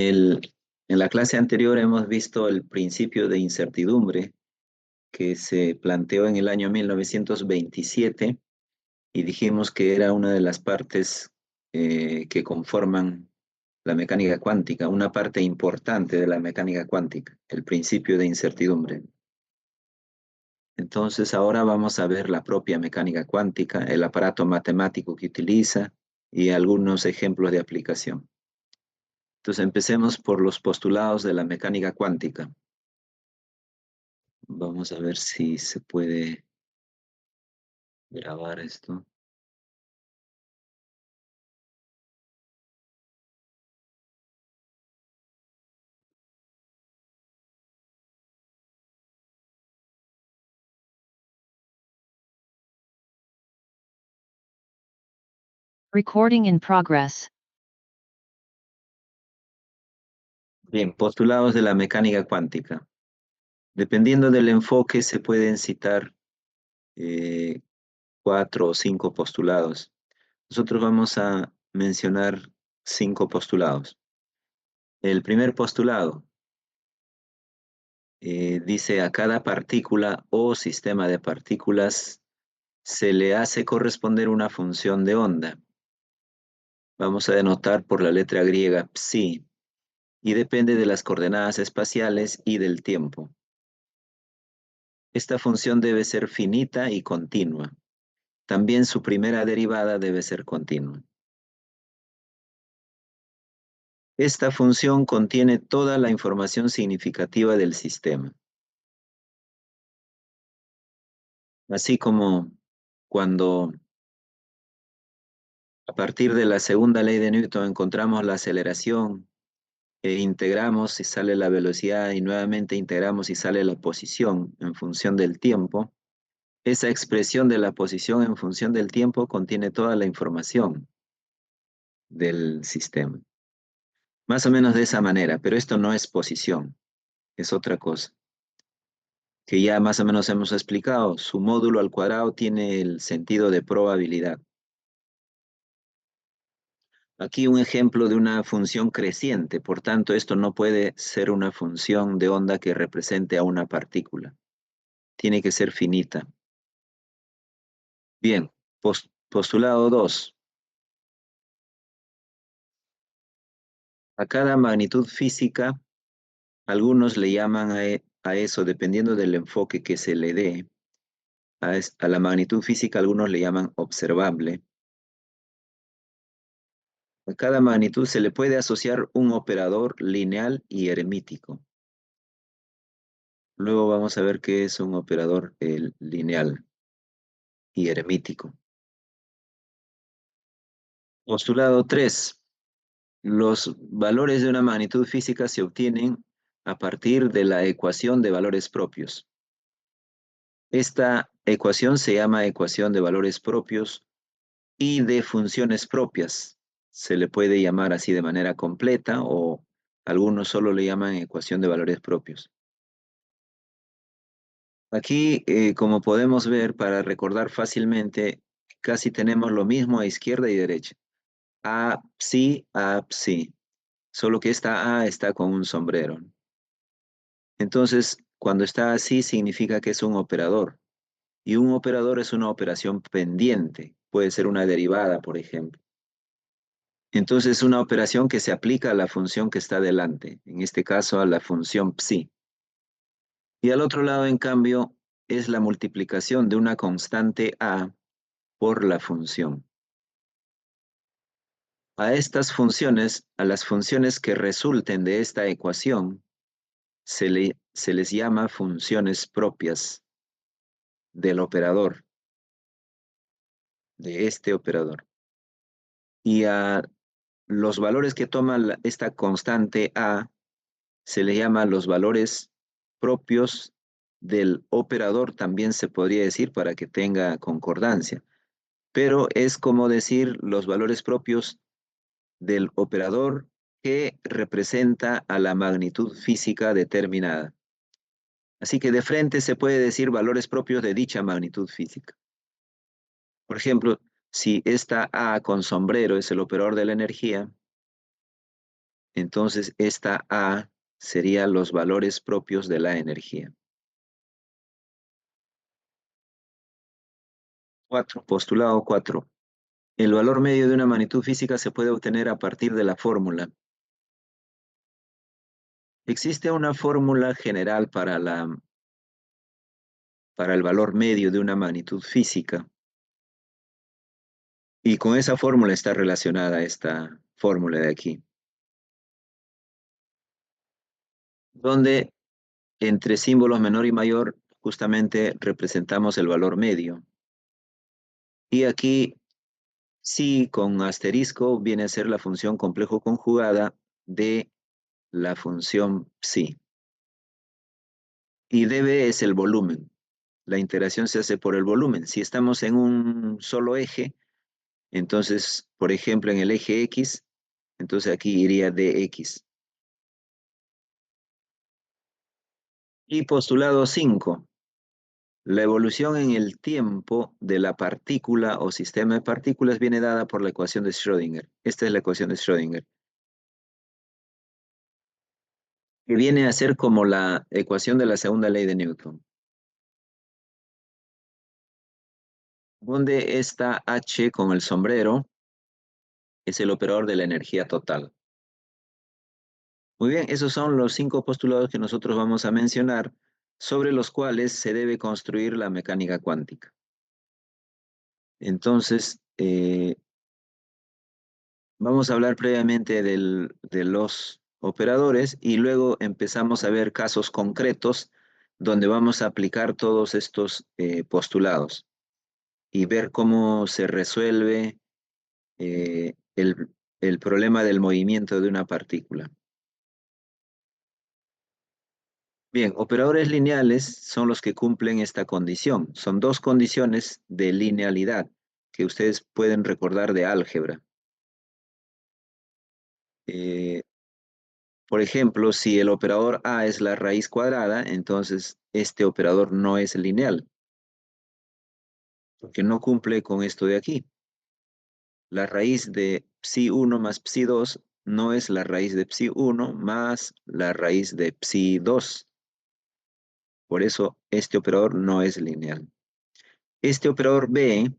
En la clase anterior hemos visto el principio de incertidumbre que se planteó en el año 1927 y dijimos que era una de las partes que conforman la mecánica cuántica, una parte importante de la mecánica cuántica, el principio de incertidumbre. Entonces ahora vamos a ver la propia mecánica cuántica, el aparato matemático que utiliza y algunos ejemplos de aplicación. Entonces empecemos por los postulados de la mecánica cuántica. Vamos a ver si se puede grabar esto. Recording in progress. Bien, postulados de la mecánica cuántica. Dependiendo del enfoque se pueden citar 4 o 5 postulados. Nosotros vamos a mencionar 5 postulados. El primer postulado dice a cada partícula o sistema de partículas se le hace corresponder una función de onda. Vamos a denotar por la letra griega psi y depende de las coordenadas espaciales y del tiempo. Esta función debe ser finita y continua. También su primera derivada debe ser continua. Esta función contiene toda la información significativa del sistema. Así como cuando a partir de la segunda ley de Newton encontramos la aceleración e integramos y sale la velocidad y nuevamente integramos y sale la posición en función del tiempo, esa expresión de la posición en función del tiempo contiene toda la información del sistema. Más o menos de esa manera, pero esto no es posición, es otra cosa, que ya más o menos hemos explicado. Su módulo al cuadrado tiene el sentido de probabilidad. Aquí un ejemplo de una función creciente, por tanto esto no puede ser una función de onda que represente a una partícula. Tiene que ser finita. Bien, postulado 2. A cada magnitud física, algunos le llaman a eso, dependiendo del enfoque que se le dé, a la magnitud física algunos le llaman observable. A cada magnitud se le puede asociar un operador lineal y hermítico. Luego vamos a ver qué es un operador lineal y hermítico. Postulado 3. Los valores de una magnitud física se obtienen a partir de la ecuación de valores propios. Esta ecuación se llama ecuación de valores propios y de funciones propias. Se le puede llamar así de manera completa o algunos solo le llaman ecuación de valores propios. Aquí, como podemos ver, para recordar fácilmente, casi tenemos lo mismo a izquierda y derecha. A, psi, solo que esta A está con un sombrero. Entonces, cuando está así, significa que es un operador. Y un operador es una operación pendiente. Puede ser una derivada, por ejemplo. Entonces, es una operación que se aplica a la función que está delante. En este caso, a la función psi. Y al otro lado, en cambio, es la multiplicación de una constante A por la función. A estas funciones, a las funciones que resulten de esta ecuación, se les llama funciones propias del operador, de este operador. Y a los valores que toma esta constante A se le llama los valores propios del operador, también se podría decir para que tenga concordancia. Pero es como decir los valores propios del operador que representa a la magnitud física determinada. Así que de frente se puede decir valores propios de dicha magnitud física. Por ejemplo, si esta A con sombrero es el operador de la energía, Entonces, esta A sería los valores propios de la energía. 4. Postulado 4. El valor medio de una magnitud física se puede obtener a partir de la fórmula. Existe una fórmula general para el valor medio de una magnitud física. Y con esa fórmula está relacionada esta fórmula de aquí, donde entre símbolos menor y mayor justamente representamos el valor medio. Y aquí sí con asterisco viene a ser la función complejo conjugada de la función psi. Y dB es el volumen. La integración se hace por el volumen. Si estamos en un solo eje, entonces, por ejemplo, en el eje X, entonces aquí iría dx. Y postulado 5. La evolución en el tiempo de la partícula o sistema de partículas viene dada por la ecuación de Schrödinger. Esta es la ecuación de Schrödinger, que viene a ser como la ecuación de la segunda ley de Newton, donde esta H con el sombrero es el operador de la energía total. Muy bien, esos son los 5 postulados que nosotros vamos a mencionar, sobre los cuales se debe construir la mecánica cuántica. Entonces, vamos a hablar previamente de los operadores y luego empezamos a ver casos concretos donde vamos a aplicar todos estos postulados y ver cómo se resuelve el problema del movimiento de una partícula. Bien, operadores lineales son los que cumplen esta condición. Son dos condiciones de linealidad que ustedes pueden recordar de álgebra. Eh, por ejemplo, si el operador A es la raíz cuadrada, entonces este operador no es lineal, porque no cumple con esto de aquí. La raíz de psi1 más psi2 no es la raíz de psi1 más la raíz de psi2. Por eso este operador no es lineal. Este operador B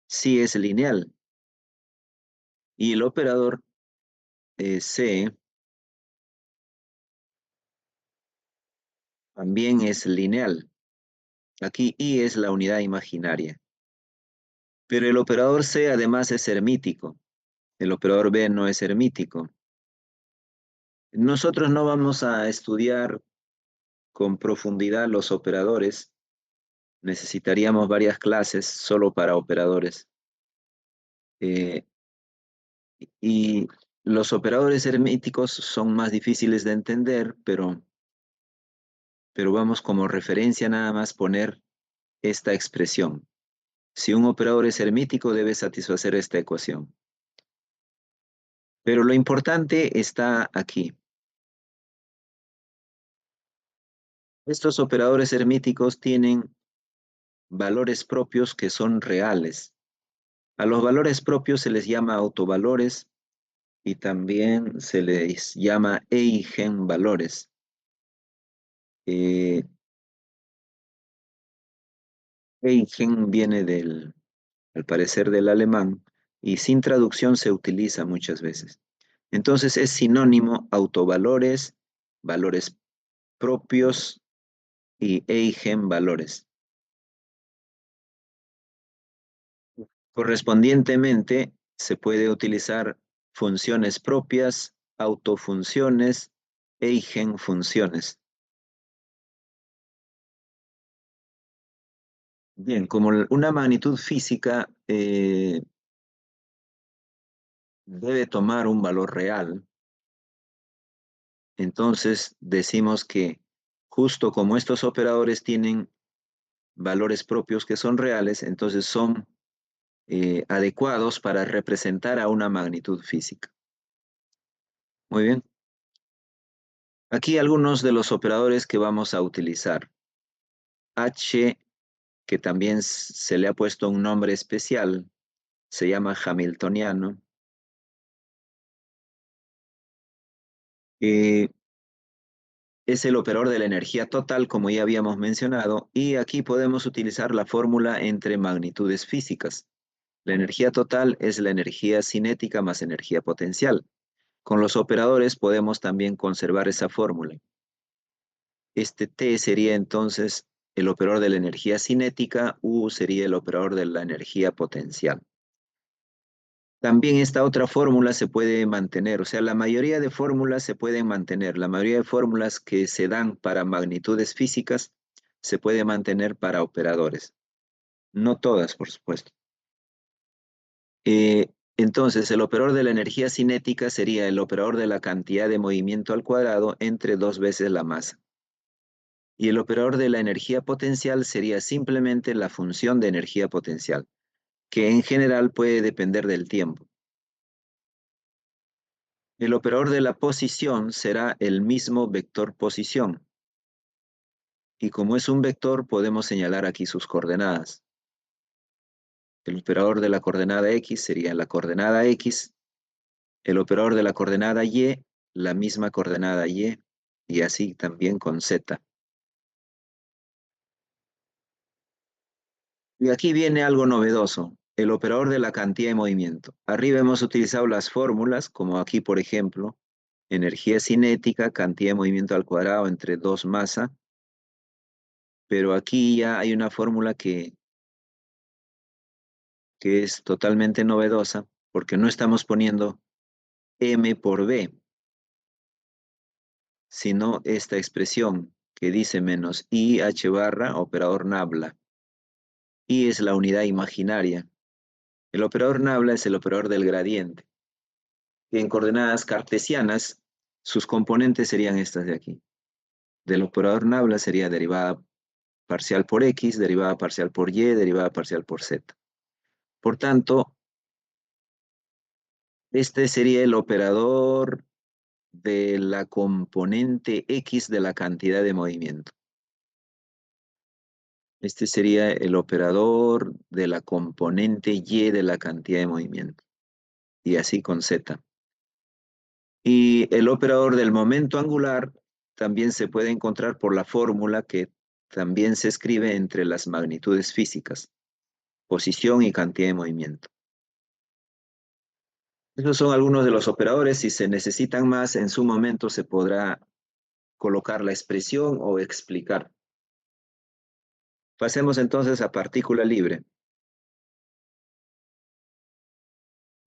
sí es lineal. Y el operador C también es lineal. Aquí I es la unidad imaginaria. Pero el operador C además es hermítico. El operador B no es hermítico. Nosotros no vamos a estudiar con profundidad los operadores. Necesitaríamos varias clases solo para operadores. Eh, y los operadores hermíticos son más difíciles de entender, pero vamos como referencia nada más poner esta expresión. Si un operador es hermítico, debe satisfacer esta ecuación. Pero lo importante está aquí. Estos operadores hermíticos tienen valores propios que son reales. A los valores propios se les llama autovalores y también se les llama eigenvalores. Eh, Eigen viene al parecer del alemán y sin traducción se utiliza muchas veces. Entonces es sinónimo autovalores, valores propios y eigenvalores. Correspondientemente, se puede utilizar funciones propias, autofunciones, eigenfunciones. Bien, como una magnitud física debe tomar un valor real, entonces decimos que justo como estos operadores tienen valores propios que son reales, entonces son adecuados para representar a una magnitud física. Muy bien. Aquí algunos de los operadores que vamos a utilizar. H, que también se le ha puesto un nombre especial, se llama hamiltoniano. Eh, es el operador de la energía total, como ya habíamos mencionado, y aquí podemos utilizar la fórmula entre magnitudes físicas. La energía total es la energía cinética más energía potencial. Con los operadores podemos también conservar esa fórmula. Este T sería entonces el operador de la energía cinética, U sería el operador de la energía potencial. También esta otra fórmula se puede mantener, o sea, la mayoría de fórmulas se pueden mantener, la mayoría de fórmulas que se dan para magnitudes físicas se puede mantener para operadores. No todas, por supuesto. Entonces, el operador de la energía cinética sería el operador de la cantidad de movimiento al cuadrado entre 2 veces la masa. Y el operador de la energía potencial sería simplemente la función de energía potencial, que en general puede depender del tiempo. El operador de la posición será el mismo vector posición. Y como es un vector, podemos señalar aquí sus coordenadas. El operador de la coordenada X sería la coordenada X, el operador de la coordenada Y, la misma coordenada y así también con Z. Y aquí viene algo novedoso, el operador de la cantidad de movimiento. Arriba hemos utilizado las fórmulas, como aquí, por ejemplo, energía cinética, cantidad de movimiento al cuadrado entre 2 masa, pero aquí ya hay una fórmula que es totalmente novedosa, porque no estamos poniendo M por B, sino esta expresión que dice menos IH barra operador nabla. I es la unidad imaginaria. El operador nabla es el operador del gradiente. En coordenadas cartesianas, sus componentes serían estas de aquí. Del operador nabla sería derivada parcial por X, derivada parcial por Y, derivada parcial por Z. Por tanto, este sería el operador de la componente X de la cantidad de movimiento. Este sería el operador de la componente Y de la cantidad de movimiento. Y así con Z. Y el operador del momento angular también se puede encontrar por la fórmula que también se escribe entre las magnitudes físicas, posición y cantidad de movimiento. Esos son algunos de los operadores. Si se necesitan más, en su momento se podrá colocar la expresión o explicar. Pasemos entonces a partícula libre.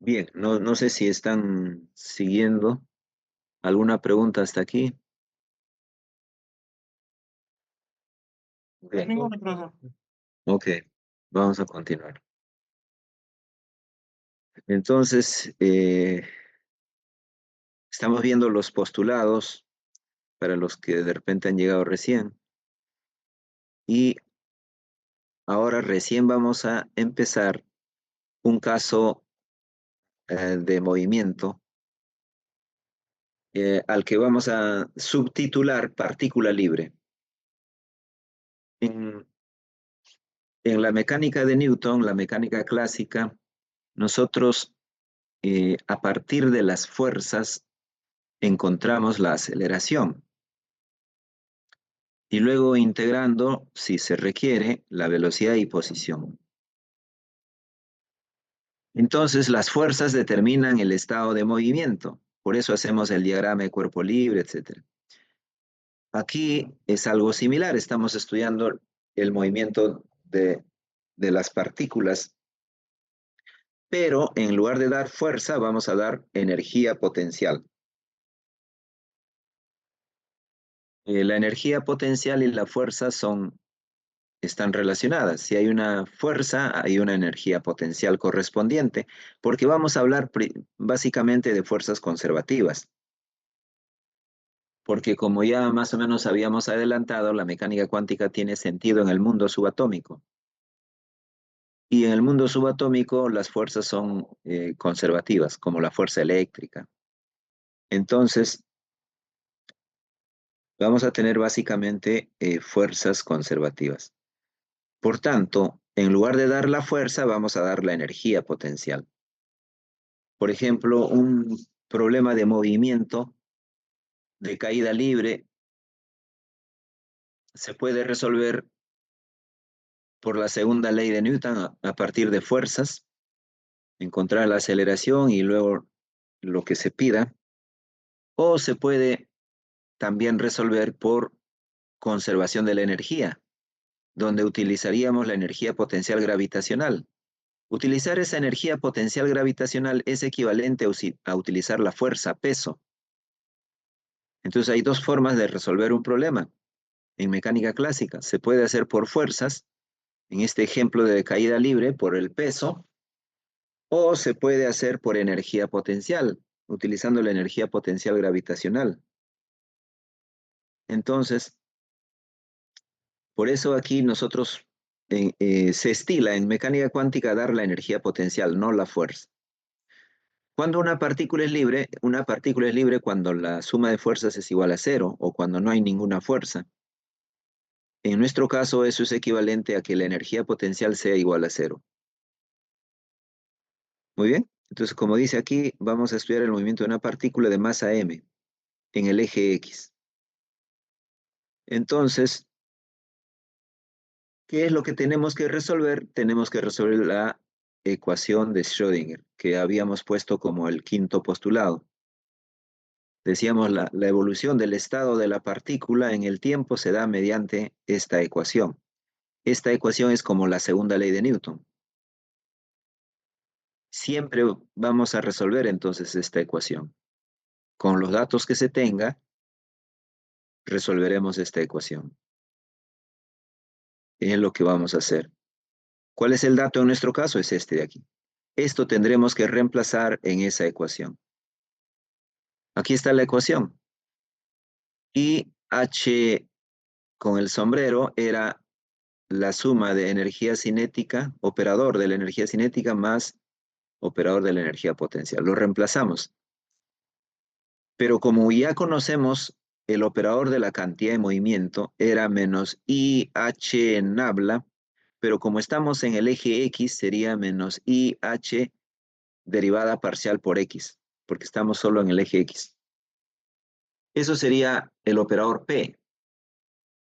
Bien, no sé si están siguiendo. ¿Alguna pregunta hasta aquí? Bien. Ninguna, profesor. Ok, vamos a continuar. Entonces, estamos viendo los postulados para los que de repente han llegado recién. Y ahora recién vamos a empezar un caso de movimiento al que vamos a subtitular partícula libre. En, en la mecánica de Newton, la mecánica clásica, nosotros a partir de las fuerzas encontramos la aceleración y luego integrando, si se requiere, la velocidad y posición. Entonces, las fuerzas determinan el estado de movimiento. Por eso hacemos el diagrama de cuerpo libre, etc. Aquí es algo similar. Estamos estudiando el movimiento de las partículas, pero en lugar de dar fuerza, vamos a dar energía potencial. La energía potencial y la fuerza están relacionadas. Si hay una fuerza, hay una energía potencial correspondiente, porque vamos a hablar básicamente de fuerzas conservativas. Porque como ya más o menos habíamos adelantado, la mecánica cuántica tiene sentido en el mundo subatómico. Y en el mundo subatómico las fuerzas son conservativas, como la fuerza eléctrica. Entonces, vamos a tener básicamente fuerzas conservativas. Por tanto, en lugar de dar la fuerza, vamos a dar la energía potencial. Por ejemplo, un problema de movimiento de caída libre se puede resolver por la segunda ley de Newton a partir de fuerzas, encontrar la aceleración y luego lo que se pida, o se puede también resolver por conservación de la energía, donde utilizaríamos la energía potencial gravitacional. Utilizar esa energía potencial gravitacional es equivalente a utilizar la fuerza, peso. Entonces hay dos formas de resolver un problema en mecánica clásica. Se puede hacer por fuerzas, en este ejemplo de caída libre, por el peso, o se puede hacer por energía potencial, utilizando la energía potencial gravitacional. Entonces, por eso aquí nosotros se estila en mecánica cuántica dar la energía potencial, no la fuerza. Cuando una partícula es libre cuando la suma de fuerzas es igual a cero o cuando no hay ninguna fuerza. En nuestro caso, eso es equivalente a que la energía potencial sea igual a cero. Muy bien. Entonces, como dice aquí, vamos a estudiar el movimiento de una partícula de masa m en el eje X. Entonces, ¿qué es lo que tenemos que resolver? Tenemos que resolver la ecuación de Schrödinger, que habíamos puesto como el quinto postulado. Decíamos, la evolución del estado de la partícula en el tiempo se da mediante esta ecuación. Esta ecuación es como la segunda ley de Newton. Siempre vamos a resolver entonces esta ecuación. Con los datos que se tenga, resolveremos esta ecuación. Es lo que vamos a hacer. ¿Cuál es el dato en nuestro caso? Es este de aquí. Esto tendremos que reemplazar en esa ecuación. Aquí está la ecuación. Y H con el sombrero era la suma de energía cinética, operador de la energía cinética más operador de la energía potencial. Lo reemplazamos. Pero como ya conocemos el operador de la cantidad de movimiento, era menos IH nabla, pero como estamos en el eje X, sería menos IH derivada parcial por X, porque estamos solo en el eje X. Eso sería el operador P,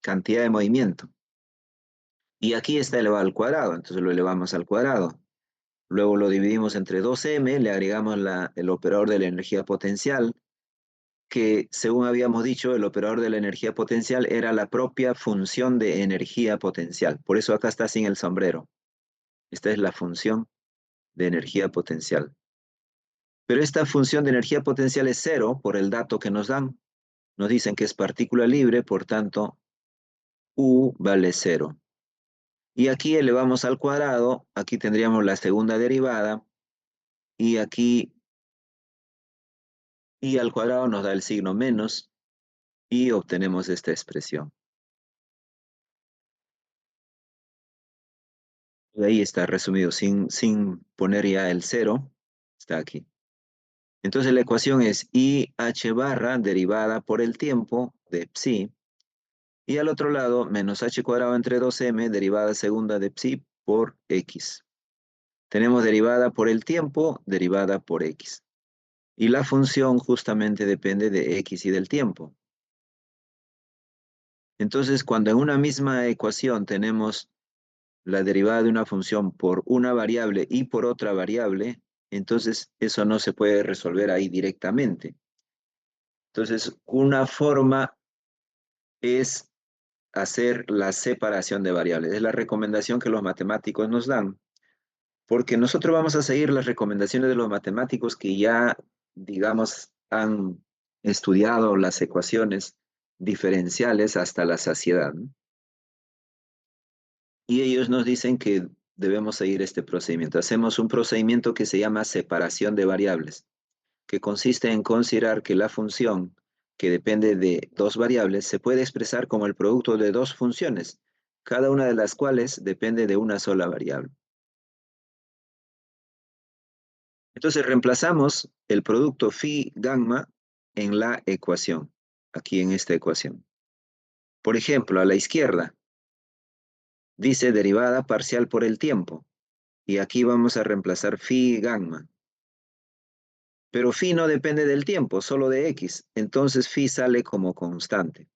cantidad de movimiento. Y aquí está elevado al cuadrado, entonces lo elevamos al cuadrado. Luego lo dividimos entre 2m, le agregamos el operador de la energía potencial, que según habíamos dicho, el operador de la energía potencial era la propia función de energía potencial. Por eso acá está sin el sombrero. Esta es la función de energía potencial. Pero esta función de energía potencial es cero por el dato que nos dan. Nos dicen que es partícula libre, por tanto, U vale cero. Y aquí elevamos al cuadrado, aquí tendríamos la segunda derivada, y aquí y al cuadrado nos da el signo menos, y obtenemos esta expresión. Y ahí está resumido, sin poner ya el cero, está aquí. Entonces la ecuación es IH barra derivada por el tiempo de psi, y al otro lado menos h cuadrado entre 2m derivada segunda de psi por x. Tenemos derivada por el tiempo, derivada por x. Y la función justamente depende de x y del tiempo. Entonces, cuando en una misma ecuación tenemos la derivada de una función por una variable y por otra variable, entonces eso no se puede resolver ahí directamente. Entonces, una forma es hacer la separación de variables. Es la recomendación que los matemáticos nos dan, porque nosotros vamos a seguir las recomendaciones de los matemáticos que ya, digamos, han estudiado las ecuaciones diferenciales hasta la saciedad, ¿no? Y ellos nos dicen que debemos seguir este procedimiento. Hacemos un procedimiento que se llama separación de variables, que consiste en considerar que la función que depende de dos variables se puede expresar como el producto de dos funciones, cada una de las cuales depende de una sola variable. Entonces reemplazamos el producto phi gamma en la ecuación, aquí en esta ecuación. Por ejemplo, a la izquierda dice derivada parcial por el tiempo, y aquí vamos a reemplazar phi gamma. Pero phi no depende del tiempo, solo de x. Entonces phi sale como constante.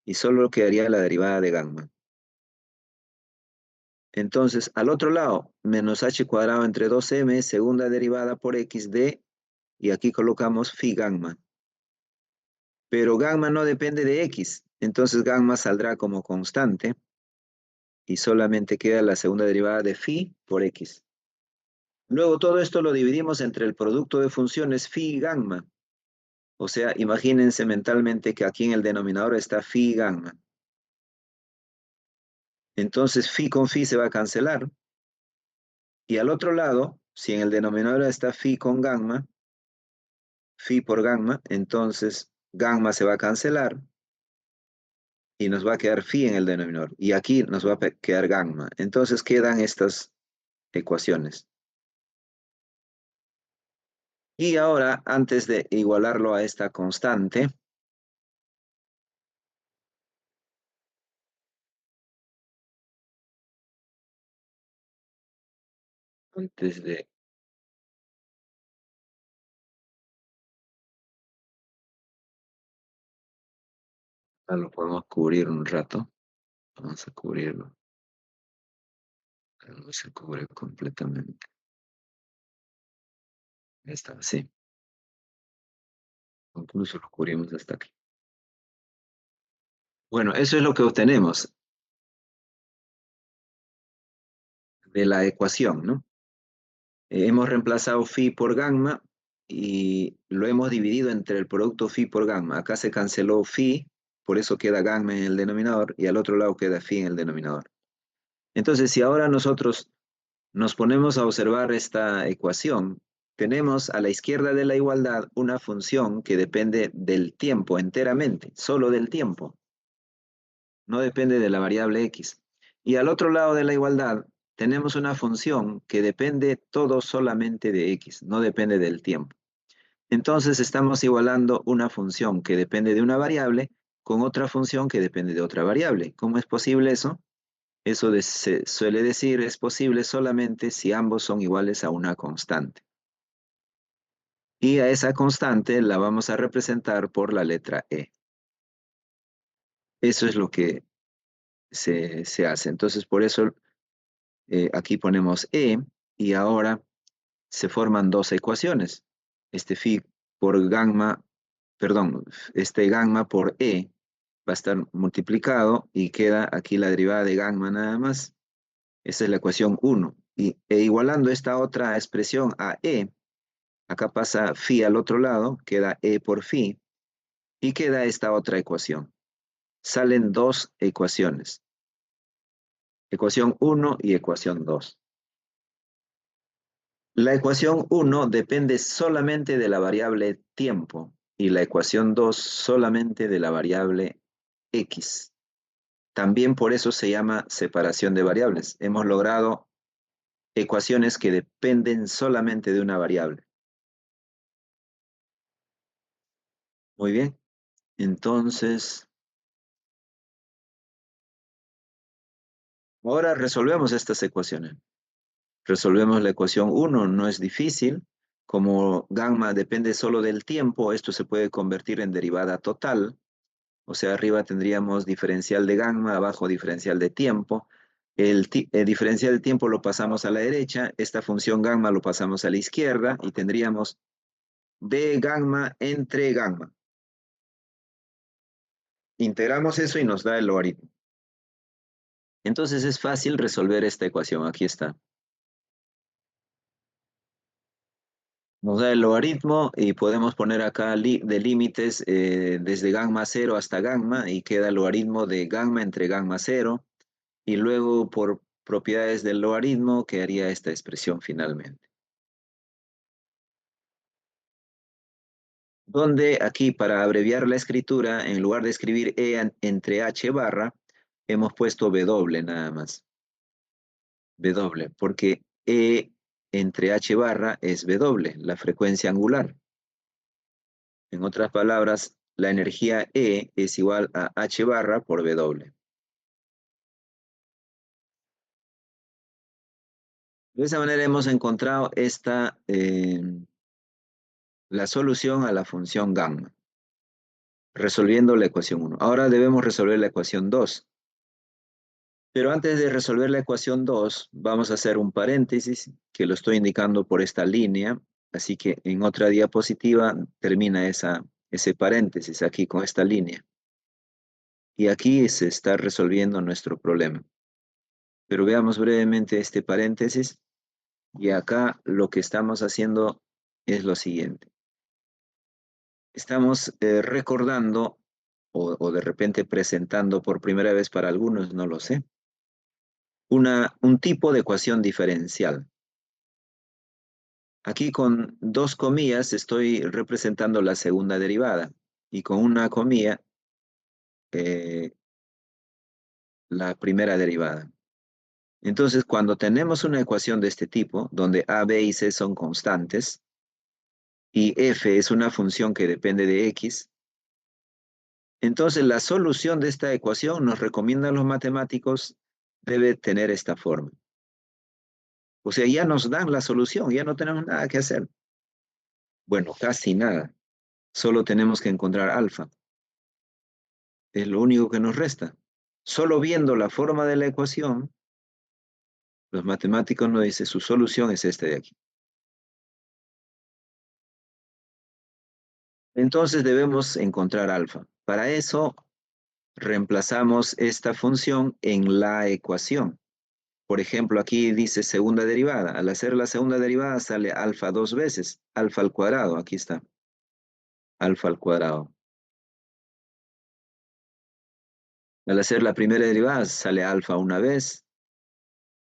Y solo quedaría la derivada de gamma. Entonces, al otro lado, menos h cuadrado entre 2m, segunda derivada por x de, y aquí colocamos phi gamma. Pero gamma no depende de x, entonces gamma saldrá como constante y solamente queda la segunda derivada de phi por x. Luego todo esto lo dividimos entre el producto de funciones phi y gamma. O sea, imagínense mentalmente que aquí en el denominador está phi y gamma. Entonces phi con phi se va a cancelar. Y al otro lado, si en el denominador está phi con gamma, phi por gamma, entonces gamma se va a cancelar y nos va a quedar phi en el denominador. Y aquí nos va a quedar gamma. Entonces quedan estas ecuaciones. Y ahora, antes de igualarlo a esta constante, antes de, lo podemos cubrir un rato. Vamos a cubrirlo. No se cubre completamente. Ahí está, sí. Incluso lo cubrimos hasta aquí. Bueno, eso es lo que obtenemos de la ecuación, ¿no? Hemos reemplazado phi por gamma y lo hemos dividido entre el producto phi por gamma. Acá se canceló phi, por eso queda gamma en el denominador y al otro lado queda phi en el denominador. Entonces, si ahora nosotros nos ponemos a observar esta ecuación, tenemos a la izquierda de la igualdad una función que depende del tiempo enteramente, solo del tiempo. No depende de la variable x. Y al otro lado de la igualdad tenemos una función que depende todo solamente de x, no depende del tiempo. Entonces estamos igualando una función que depende de una variable con otra función que depende de otra variable. ¿Cómo es posible eso? Eso se suele decir es posible solamente si ambos son iguales a una constante. Y a esa constante la vamos a representar por la letra e. Eso es lo que se hace. Entonces, por eso aquí ponemos e y ahora se forman dos ecuaciones. Este phi por gamma, perdón, este gamma por e va a estar multiplicado y queda aquí la derivada de gamma nada más. Esa es la ecuación 1. E igualando esta otra expresión a e, acá pasa phi al otro lado, queda e por phi y queda esta otra ecuación. Salen dos ecuaciones. Ecuación 1 y ecuación 2. La ecuación 1 depende solamente de la variable tiempo y la ecuación 2 solamente de la variable x. También por eso se llama separación de variables. Hemos logrado ecuaciones que dependen solamente de una variable. Muy bien. Entonces, ahora resolvemos estas ecuaciones. Resolvemos la ecuación 1, no es difícil. Como gamma depende solo del tiempo, esto se puede convertir en derivada total. O sea, arriba tendríamos diferencial de gamma, abajo diferencial de tiempo. El diferencial de tiempo lo pasamos a la derecha, esta función gamma lo pasamos a la izquierda y tendríamos d gamma entre gamma. Integramos eso y nos da el logaritmo. Entonces es fácil resolver esta ecuación, aquí está. Nos da el logaritmo y podemos poner acá de límites desde gamma 0 hasta gamma y queda el logaritmo de gamma entre gamma 0 y luego por propiedades del logaritmo quedaría esta expresión finalmente. Donde aquí para abreviar la escritura, en lugar de escribir E entre H barra, hemos puesto W nada más. W, porque E entre H barra es W, la frecuencia angular. En otras palabras, la energía E es igual a H barra por W. De esa manera hemos encontrado esta la solución a la función gamma, resolviendo la ecuación 1. Ahora debemos resolver la ecuación 2. Pero antes de resolver la ecuación 2, vamos a hacer un paréntesis que lo estoy indicando por esta línea. Así que en otra diapositiva termina ese paréntesis aquí con esta línea. Y aquí se está resolviendo nuestro problema. Pero veamos brevemente este paréntesis. Y acá lo que estamos haciendo es lo siguiente. Estamos recordando o de repente presentando por primera vez para algunos, no lo sé, un tipo de ecuación diferencial. Aquí con dos comillas estoy representando la segunda derivada y con una comilla eh, la primera derivada. Entonces, cuando tenemos una ecuación de este tipo, donde a, b y c son constantes y f es una función que depende de x, entonces la solución de esta ecuación, nos recomiendan los matemáticos, debe tener esta forma. O sea, ya nos dan la solución, ya no tenemos nada que hacer. Bueno, casi nada. Solo tenemos que encontrar alfa. Es lo único que nos resta. Solo viendo la forma de la ecuación, los matemáticos nos dicen su solución es esta de aquí. Entonces debemos encontrar alfa. Para eso, reemplazamos esta función en la ecuación. Por ejemplo, aquí dice segunda derivada. Al hacer la segunda derivada sale alfa dos veces. Alfa al cuadrado, aquí está. Alfa al cuadrado. Al hacer la primera derivada sale alfa una vez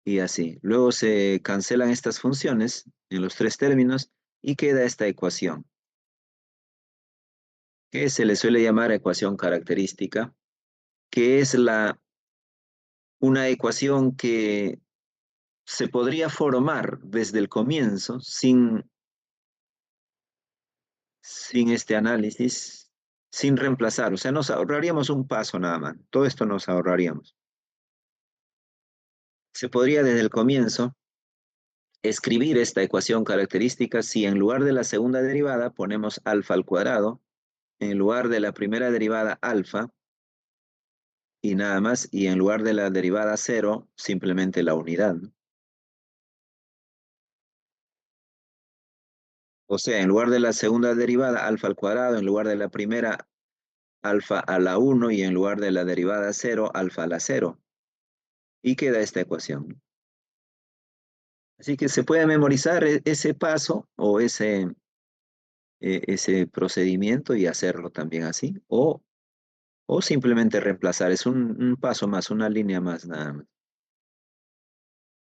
y así. Luego se cancelan estas funciones en los tres términos y queda esta ecuación, que se le suele llamar ecuación característica, que es una ecuación que se podría formar desde el comienzo sin este análisis, sin reemplazar. O sea, nos ahorraríamos un paso nada más. Todo esto nos ahorraríamos. Se podría desde el comienzo escribir esta ecuación característica si en lugar de la segunda derivada ponemos alfa al cuadrado, en lugar de la primera derivada alfa y nada más, y en lugar de la derivada cero, simplemente la unidad, ¿no? O sea, en lugar de la segunda derivada alfa al cuadrado, en lugar de la primera alfa a la 1 y en lugar de la derivada cero, alfa a la cero. Y queda esta ecuación, ¿no? Así que se puede memorizar ese paso o ese procedimiento y hacerlo también así. O simplemente reemplazar. Es un paso más, una línea más nada más.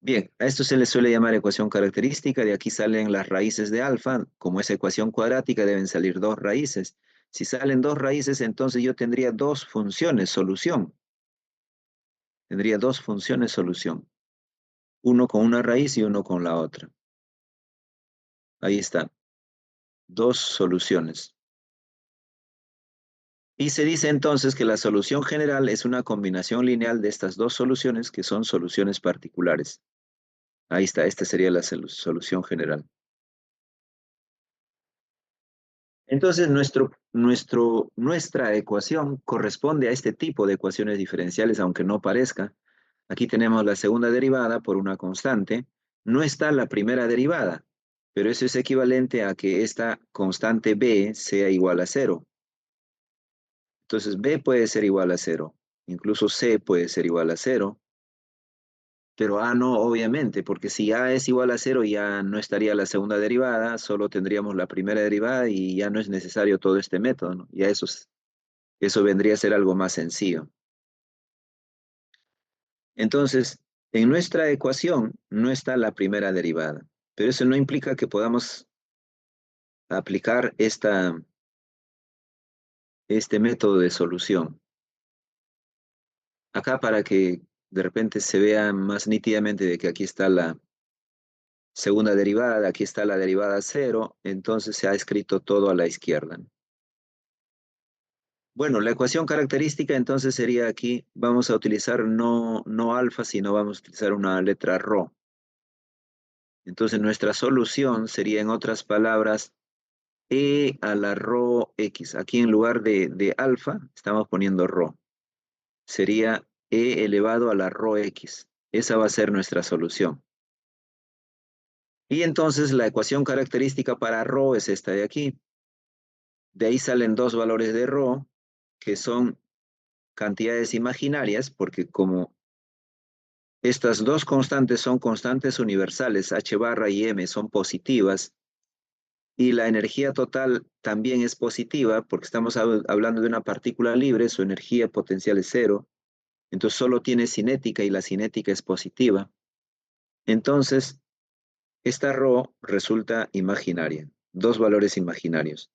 Bien, a esto se le suele llamar ecuación característica. De aquí salen las raíces de alfa. Como es ecuación cuadrática, deben salir dos raíces. Si salen dos raíces, entonces yo tendría dos funciones solución. Tendría dos funciones solución. Uno con una raíz y uno con la otra. Ahí está. Dos soluciones. Y se dice entonces que la solución general es una combinación lineal de estas dos soluciones que son soluciones particulares. Ahí está, esta sería la solución general. Entonces, nuestra ecuación corresponde a este tipo de ecuaciones diferenciales, aunque no parezca. Aquí tenemos la segunda derivada por una constante. No está la primera derivada, pero eso es equivalente a que esta constante b sea igual a cero. Entonces, b puede ser igual a cero. Incluso c puede ser igual a cero. Pero A no, obviamente, porque si A es igual a cero ya no estaría la segunda derivada, solo tendríamos la primera derivada y ya no es necesario todo este método, ¿no? Ya eso vendría a ser algo más sencillo. Entonces, en nuestra ecuación no está la primera derivada, pero eso no implica que podamos aplicar este método de solución. Acá para que de repente se vea más nítidamente de que aquí está la segunda derivada, aquí está la derivada cero, entonces se ha escrito todo a la izquierda, ¿no? Bueno, la ecuación característica entonces sería aquí, vamos a utilizar no alfa, sino vamos a utilizar una letra rho. Entonces nuestra solución sería, en otras palabras, E a la rho X. Aquí en lugar de alfa, estamos poniendo rho. Sería E elevado a la rho X. Esa va a ser nuestra solución. Y entonces la ecuación característica para rho es esta de aquí. De ahí salen dos valores de rho, que son cantidades imaginarias, porque como estas dos constantes son constantes universales, h barra y m son positivas, y la energía total también es positiva, porque estamos hablando de una partícula libre, su energía potencial es cero, entonces solo tiene cinética y la cinética es positiva. Entonces, esta rho resulta imaginaria, dos valores imaginarios.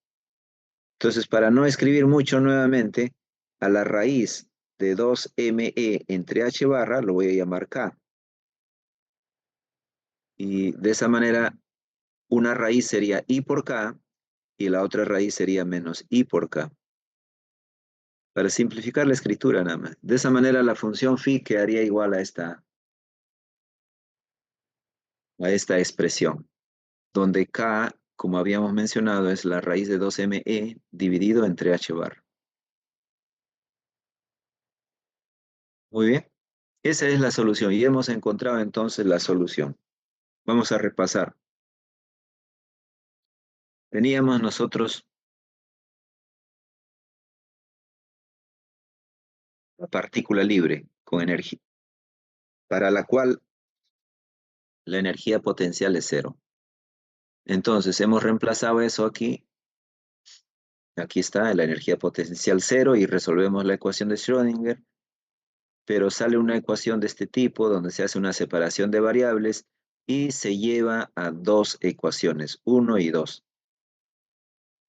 Entonces, para no escribir mucho nuevamente, a la raíz de 2me entre h barra lo voy a llamar k. Y de esa manera, una raíz sería i por k y la otra raíz sería menos i por k. Para simplificar la escritura nada más. De esa manera, la función phi quedaría igual a esta expresión, donde k, como habíamos mencionado, es la raíz de 2me dividido entre h bar. Muy bien. Esa es la solución y hemos encontrado entonces la solución. Vamos a repasar. Teníamos nosotros la partícula libre con energía, para la cual la energía potencial es cero. Entonces hemos reemplazado eso aquí. Aquí está la energía potencial cero y resolvemos la ecuación de Schrödinger, pero sale una ecuación de este tipo donde se hace una separación de variables y se lleva a dos ecuaciones, 1 y 2.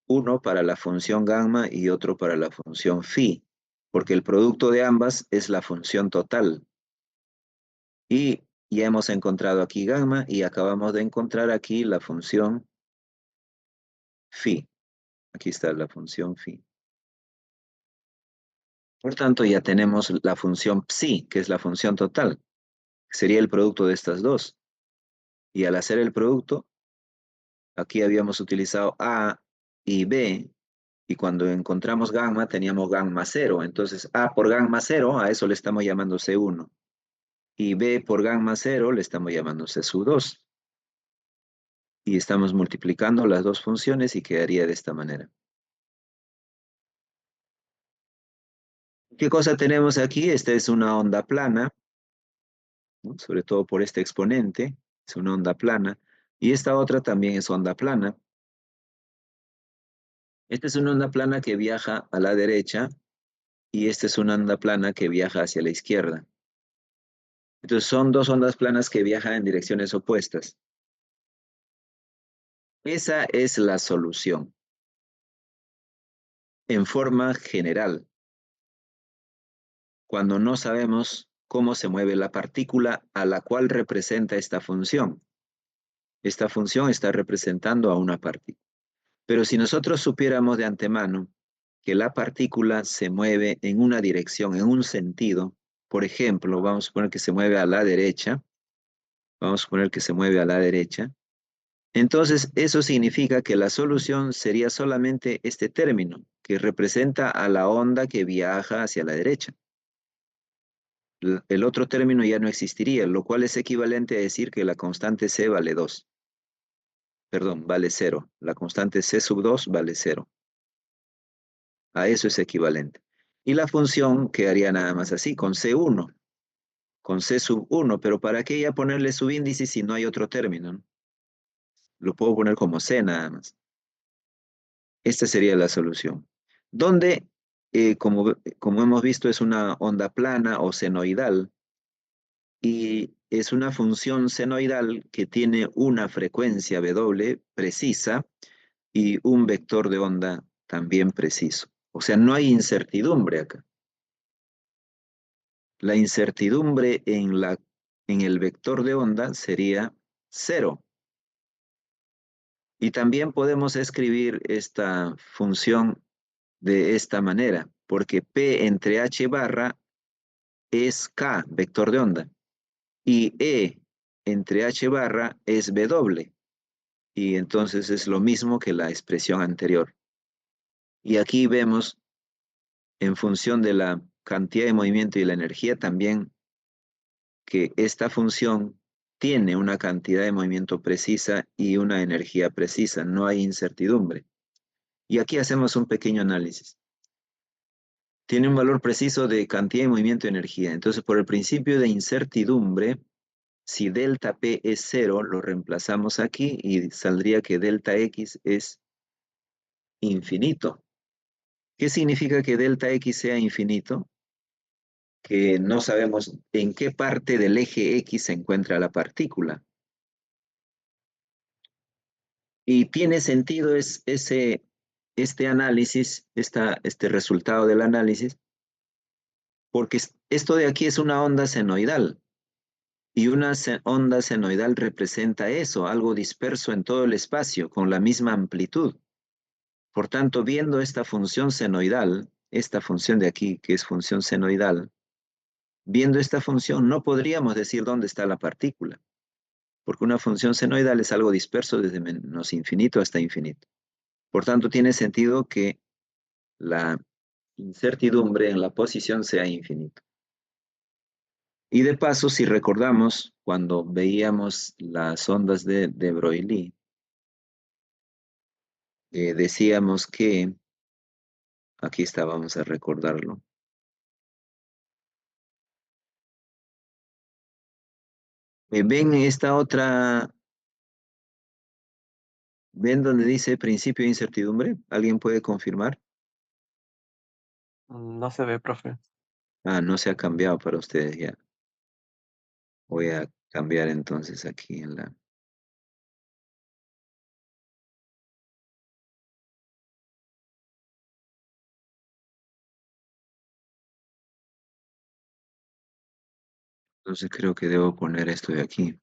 Uno para la función gamma y otro para la función phi, porque el producto de ambas es la función total. Y ya hemos encontrado aquí gamma y acabamos de encontrar aquí la función phi. Aquí está la función phi. Por tanto, ya tenemos la función psi, que es la función total. Sería el producto de estas dos. Y al hacer el producto, aquí habíamos utilizado A y B, y cuando encontramos gamma teníamos gamma cero. Entonces A por gamma cero, a eso le estamos llamando C1. Y B por gamma cero le estamos llamando C sub 2. Y estamos multiplicando las dos funciones y quedaría de esta manera. ¿Qué cosa tenemos aquí? Esta es una onda plana, ¿no? Sobre todo por este exponente, es una onda plana. Y esta otra también es onda plana. Esta es una onda plana que viaja a la derecha y esta es una onda plana que viaja hacia la izquierda. Entonces son dos ondas planas que viajan en direcciones opuestas. Esa es la solución. En forma general, cuando no sabemos cómo se mueve la partícula a la cual representa esta función. Esta función está representando a una partícula. Pero si nosotros supiéramos de antemano que la partícula se mueve en una dirección, en un sentido, por ejemplo, vamos a suponer que se mueve a la derecha, vamos a suponer que se mueve a la derecha, entonces eso significa que la solución sería solamente este término, que representa a la onda que viaja hacia la derecha. El otro término ya no existiría, lo cual es equivalente a decir que la constante C vale 2. Perdón, vale 0. La constante C sub 2 vale 0. A eso es equivalente. Y la función quedaría nada más así, con C1, con C sub 1, pero ¿para qué ya ponerle subíndice si no hay otro término, ¿no? Lo puedo poner como C nada más. Esta sería la solución. Donde, como hemos visto, es una onda plana o senoidal, y es una función senoidal que tiene una frecuencia W precisa y un vector de onda también preciso. O sea, no hay incertidumbre acá. La incertidumbre en el vector de onda sería cero. Y también podemos escribir esta función de esta manera, porque P entre H barra es K, vector de onda, y E entre H barra es W. y entonces es lo mismo que la expresión anterior. Y aquí vemos, en función de la cantidad de movimiento y la energía, también que esta función tiene una cantidad de movimiento precisa y una energía precisa, no hay incertidumbre. Y aquí hacemos un pequeño análisis. Tiene un valor preciso de cantidad de movimiento y energía. Entonces, por el principio de incertidumbre, si delta P es 0, lo reemplazamos aquí y saldría que delta X es infinito. ¿Qué significa que delta X sea infinito? Que no sabemos en qué parte del eje X se encuentra la partícula. Y tiene sentido este análisis, este resultado del análisis, porque esto de aquí es una onda senoidal. Y una onda senoidal representa eso, algo disperso en todo el espacio, con la misma amplitud. Por tanto, viendo esta función senoidal, esta función de aquí, que es función senoidal, viendo esta función, no podríamos decir dónde está la partícula, porque una función senoidal es algo disperso desde menos infinito hasta infinito. Por tanto, tiene sentido que la incertidumbre en la posición sea infinito. Y de paso, si recordamos, cuando veíamos las ondas de Broglie, decíamos que, aquí está, vamos a recordarlo. ¿Ven esta otra? ¿Ven donde dice principio de incertidumbre? ¿Alguien puede confirmar? No se ve, profe. Ah, no se ha cambiado para ustedes ya. Voy a cambiar entonces aquí en la... Entonces creo que debo poner esto de aquí.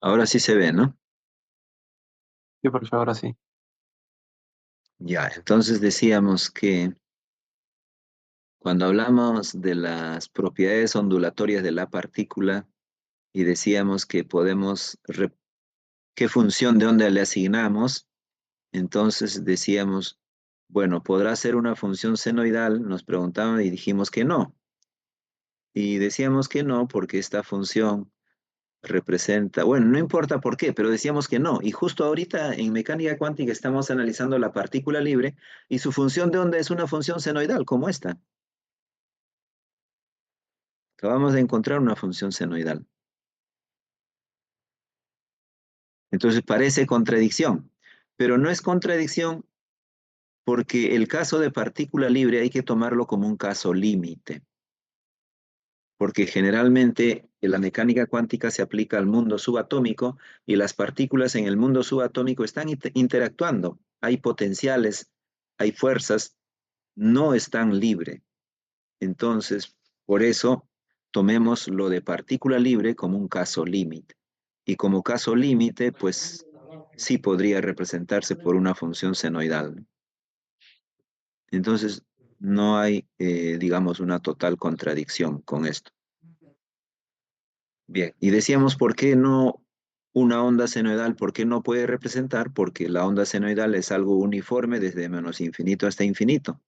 Ahora sí se ve, ¿no? Sí, profe, ahora sí. Ya, entonces decíamos que cuando hablamos de las propiedades ondulatorias de la partícula y decíamos que podemos, qué función de onda le asignamos, entonces decíamos, bueno, ¿podrá ser una función senoidal? Nos preguntaban y dijimos que no. Y decíamos que no porque esta función representa, bueno, no importa por qué, pero decíamos que no. Y justo ahorita en mecánica cuántica estamos analizando la partícula libre y su función de onda es una función senoidal como esta. Acabamos de encontrar una función senoidal. Entonces parece contradicción, pero no es contradicción porque el caso de partícula libre hay que tomarlo como un caso límite, porque generalmente la mecánica cuántica se aplica al mundo subatómico y las partículas en el mundo subatómico están interactuando. Hay potenciales, hay fuerzas, no están libres. Entonces, por eso tomemos lo de partícula libre como un caso límite. Y como caso límite, pues sí podría representarse por una función senoidal. Entonces, no hay, digamos, una total contradicción con esto. Bien, y decíamos, ¿por qué no una onda senoidal? ¿Por qué no puede representar? Porque la onda senoidal es algo uniforme desde menos infinito hasta infinito.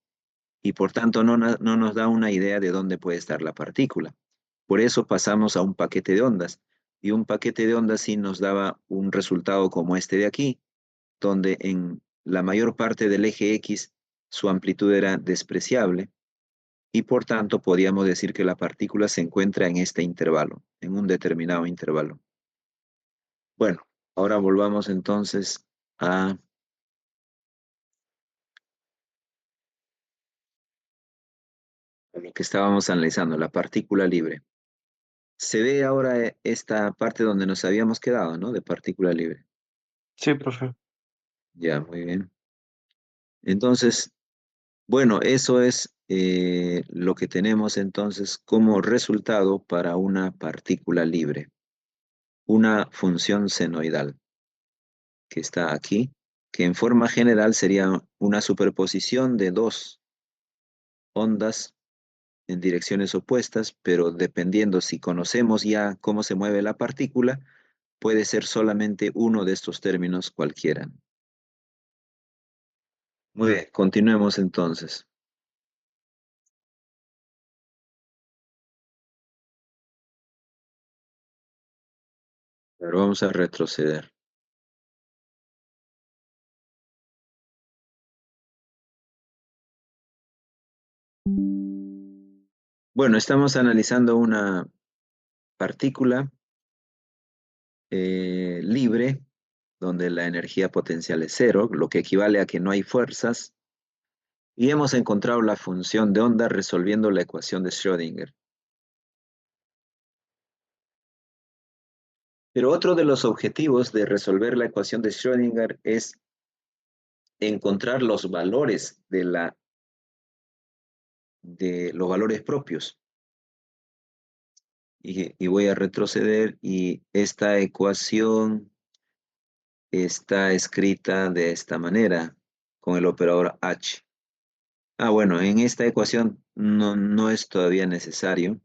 Y por tanto no nos da una idea de dónde puede estar la partícula. Por eso pasamos a un paquete de ondas. Y un paquete de ondas sí nos daba un resultado como este de aquí, donde en la mayor parte del eje X su amplitud era despreciable y por tanto podíamos decir que la partícula se encuentra en este intervalo, en un determinado intervalo. Bueno, ahora volvamos entonces a lo que estábamos analizando, la partícula libre. Se ve ahora esta parte donde nos habíamos quedado, ¿no? De partícula libre. Sí, profe. Ya, muy bien. Entonces, bueno, eso es lo que tenemos entonces como resultado para una partícula libre, una función senoidal que está aquí, que en forma general sería una superposición de dos ondas en direcciones opuestas, pero dependiendo si conocemos ya cómo se mueve la partícula, puede ser solamente uno de estos términos cualquiera. Muy bien, continuemos entonces. Pero vamos a retroceder. Bueno, estamos analizando una partícula libre, donde la energía potencial es cero, lo que equivale a que no hay fuerzas, y hemos encontrado la función de onda resolviendo la ecuación de Schrödinger. Pero otro de los objetivos de resolver la ecuación de Schrödinger es encontrar los valores de los valores propios. Y voy a retroceder y esta ecuación está escrita de esta manera, con el operador H. Bueno, en esta ecuación no es todavía necesario.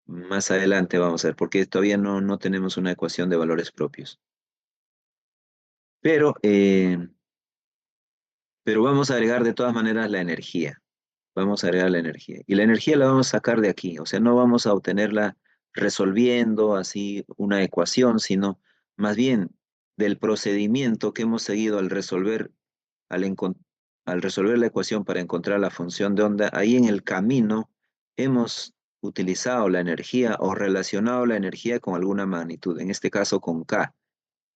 Más adelante vamos a ver, porque todavía no tenemos una ecuación de valores propios. Pero vamos a agregar de todas maneras la energía. Vamos a agregar la energía. Y la energía la vamos a sacar de aquí. O sea, no vamos a obtenerla resolviendo así una ecuación, sino más bien del procedimiento que hemos seguido al resolver la ecuación para encontrar la función de onda. Ahí en el camino hemos utilizado la energía o relacionado la energía con alguna magnitud, en este caso con K.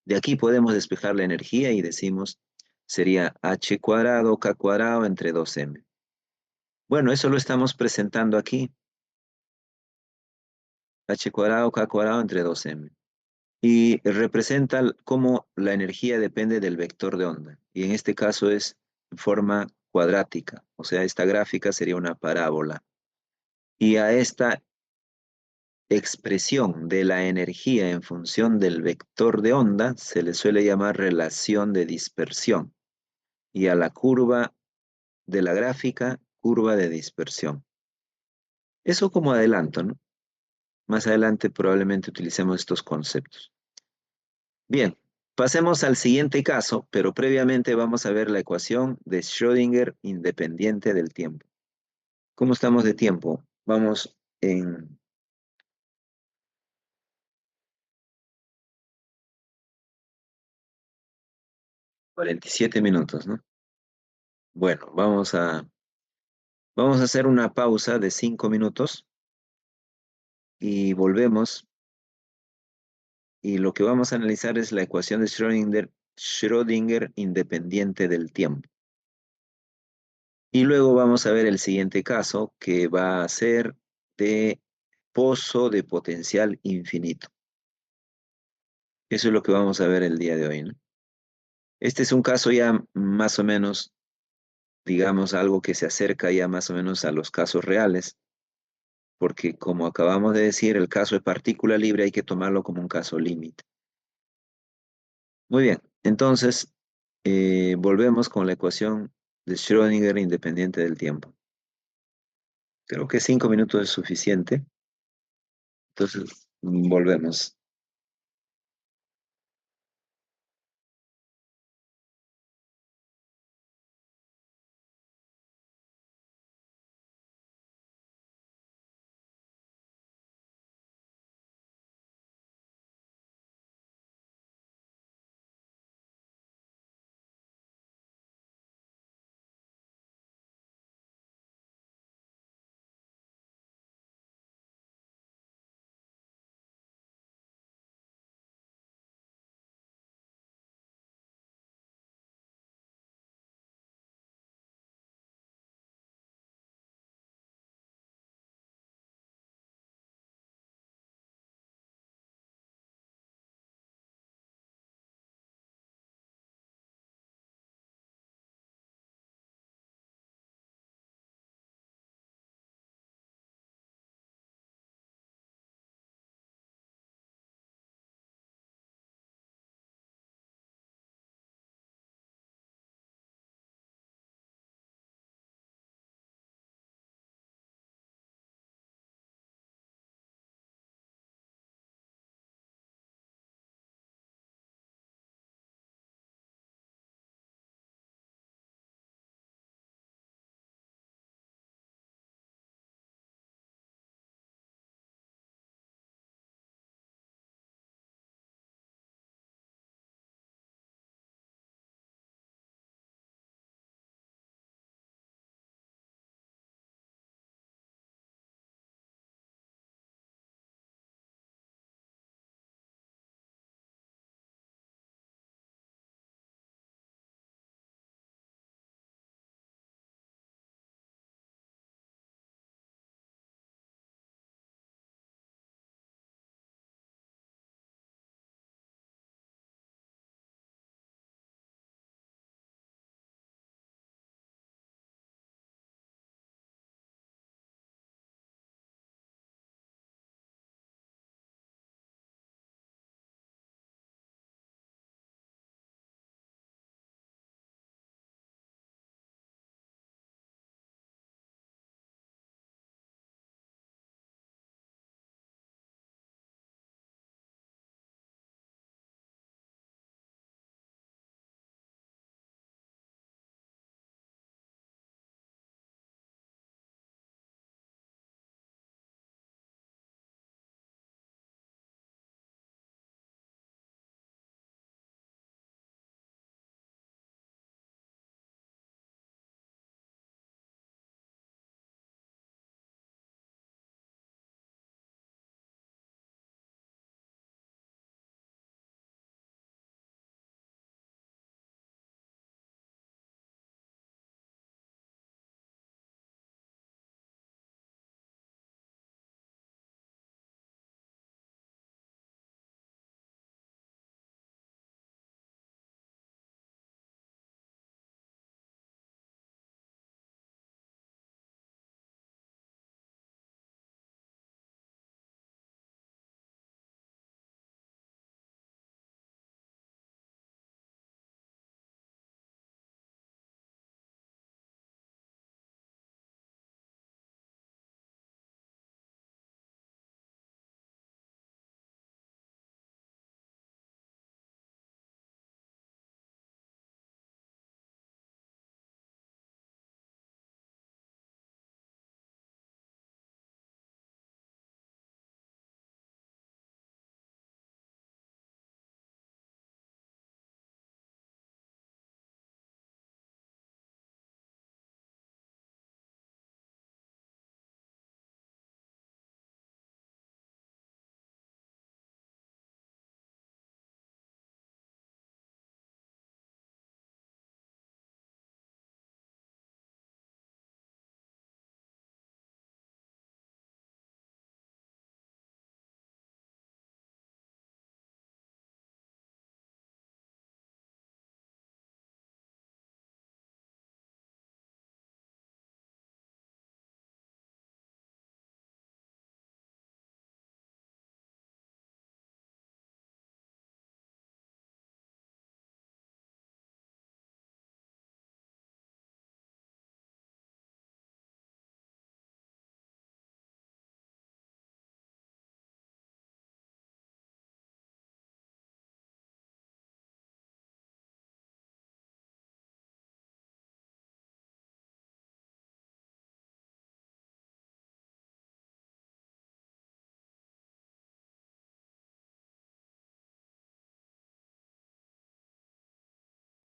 De aquí podemos despejar la energía y decimos sería h cuadrado k cuadrado entre 2m. Bueno, eso lo estamos presentando aquí. H cuadrado k cuadrado entre 2m. Y representa cómo la energía depende del vector de onda. Y en este caso es en forma cuadrática. O sea, esta gráfica sería una parábola. Y a esta expresión de la energía en función del vector de onda se le suele llamar relación de dispersión. Y a la curva de la gráfica, curva de dispersión. Eso como adelanto, ¿no? Más adelante probablemente utilicemos estos conceptos. Bien, pasemos al siguiente caso, pero previamente vamos a ver la ecuación de Schrödinger independiente del tiempo. ¿Cómo estamos de tiempo? Vamos en 47 minutos, ¿no? Bueno, vamos a hacer una pausa de 5 minutos y volvemos. Y lo que vamos a analizar es la ecuación de Schrödinger independiente del tiempo. Y luego vamos a ver el siguiente caso que va a ser de pozo de potencial infinito. Eso es lo que vamos a ver el día de hoy, ¿no? Este es un caso ya más o menos, digamos, algo que se acerca ya más o menos a los casos reales, porque como acabamos de decir, el caso de partícula libre hay que tomarlo como un caso límite. Muy bien, entonces volvemos con la ecuación de Schrödinger independiente del tiempo. Creo que 5 minutos es suficiente. Entonces, volvemos.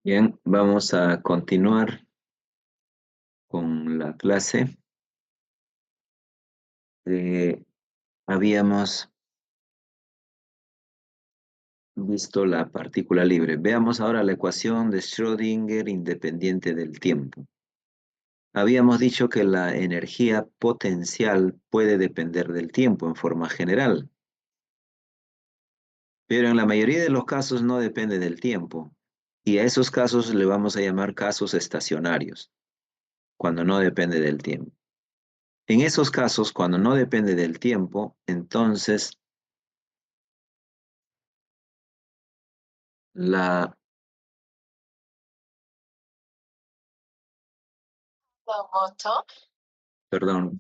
Bien, vamos a continuar con la clase. Habíamos visto la partícula libre. Veamos ahora la ecuación de Schrödinger independiente del tiempo. Habíamos dicho que la energía potencial puede depender del tiempo en forma general, pero en la mayoría de los casos no depende del tiempo. Y a esos casos le vamos a llamar casos estacionarios, cuando no depende del tiempo. En esos casos, cuando no depende del tiempo, entonces la, perdón,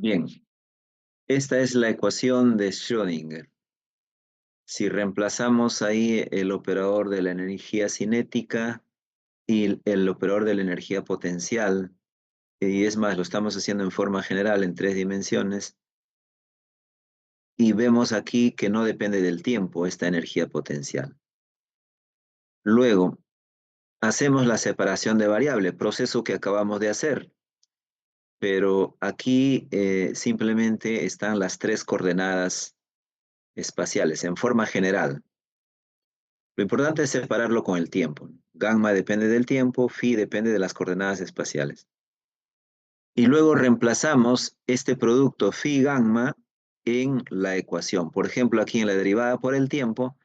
bien, esta es la ecuación de Schrödinger. Si reemplazamos ahí el operador de la energía cinética y el operador de la energía potencial, y es más, lo estamos haciendo en forma general en 3 dimensiones, y vemos aquí que no depende del tiempo esta energía potencial. Luego, hacemos la separación de variable, proceso que acabamos de hacer, pero aquí simplemente están las 3 coordenadas espaciales en forma general. Lo importante es separarlo con el tiempo. Gamma depende del tiempo, phi depende de las coordenadas espaciales. Y luego reemplazamos este producto phi gamma en la ecuación. Por ejemplo, aquí en la derivada por el tiempo,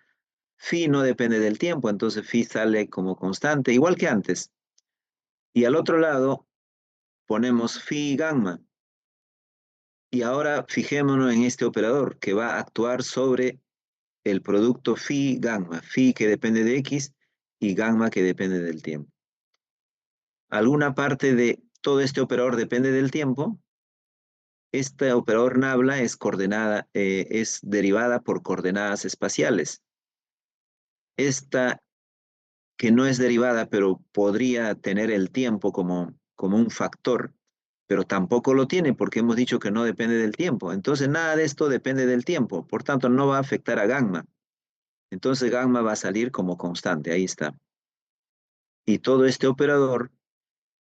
phi no depende del tiempo, entonces phi sale como constante, igual que antes. Y al otro lado ponemos phi gamma. Y ahora fijémonos en este operador que va a actuar sobre el producto phi gamma, phi que depende de x y gamma que depende del tiempo. Alguna parte de todo este operador depende del tiempo. Este operador nabla es es derivada por coordenadas espaciales. Esta que no es derivada, pero podría tener el tiempo como un factor, pero tampoco lo tiene porque hemos dicho que no depende del tiempo. Entonces nada de esto depende del tiempo, por tanto no va a afectar a gamma. Entonces gamma va a salir como constante, ahí está. Y todo este operador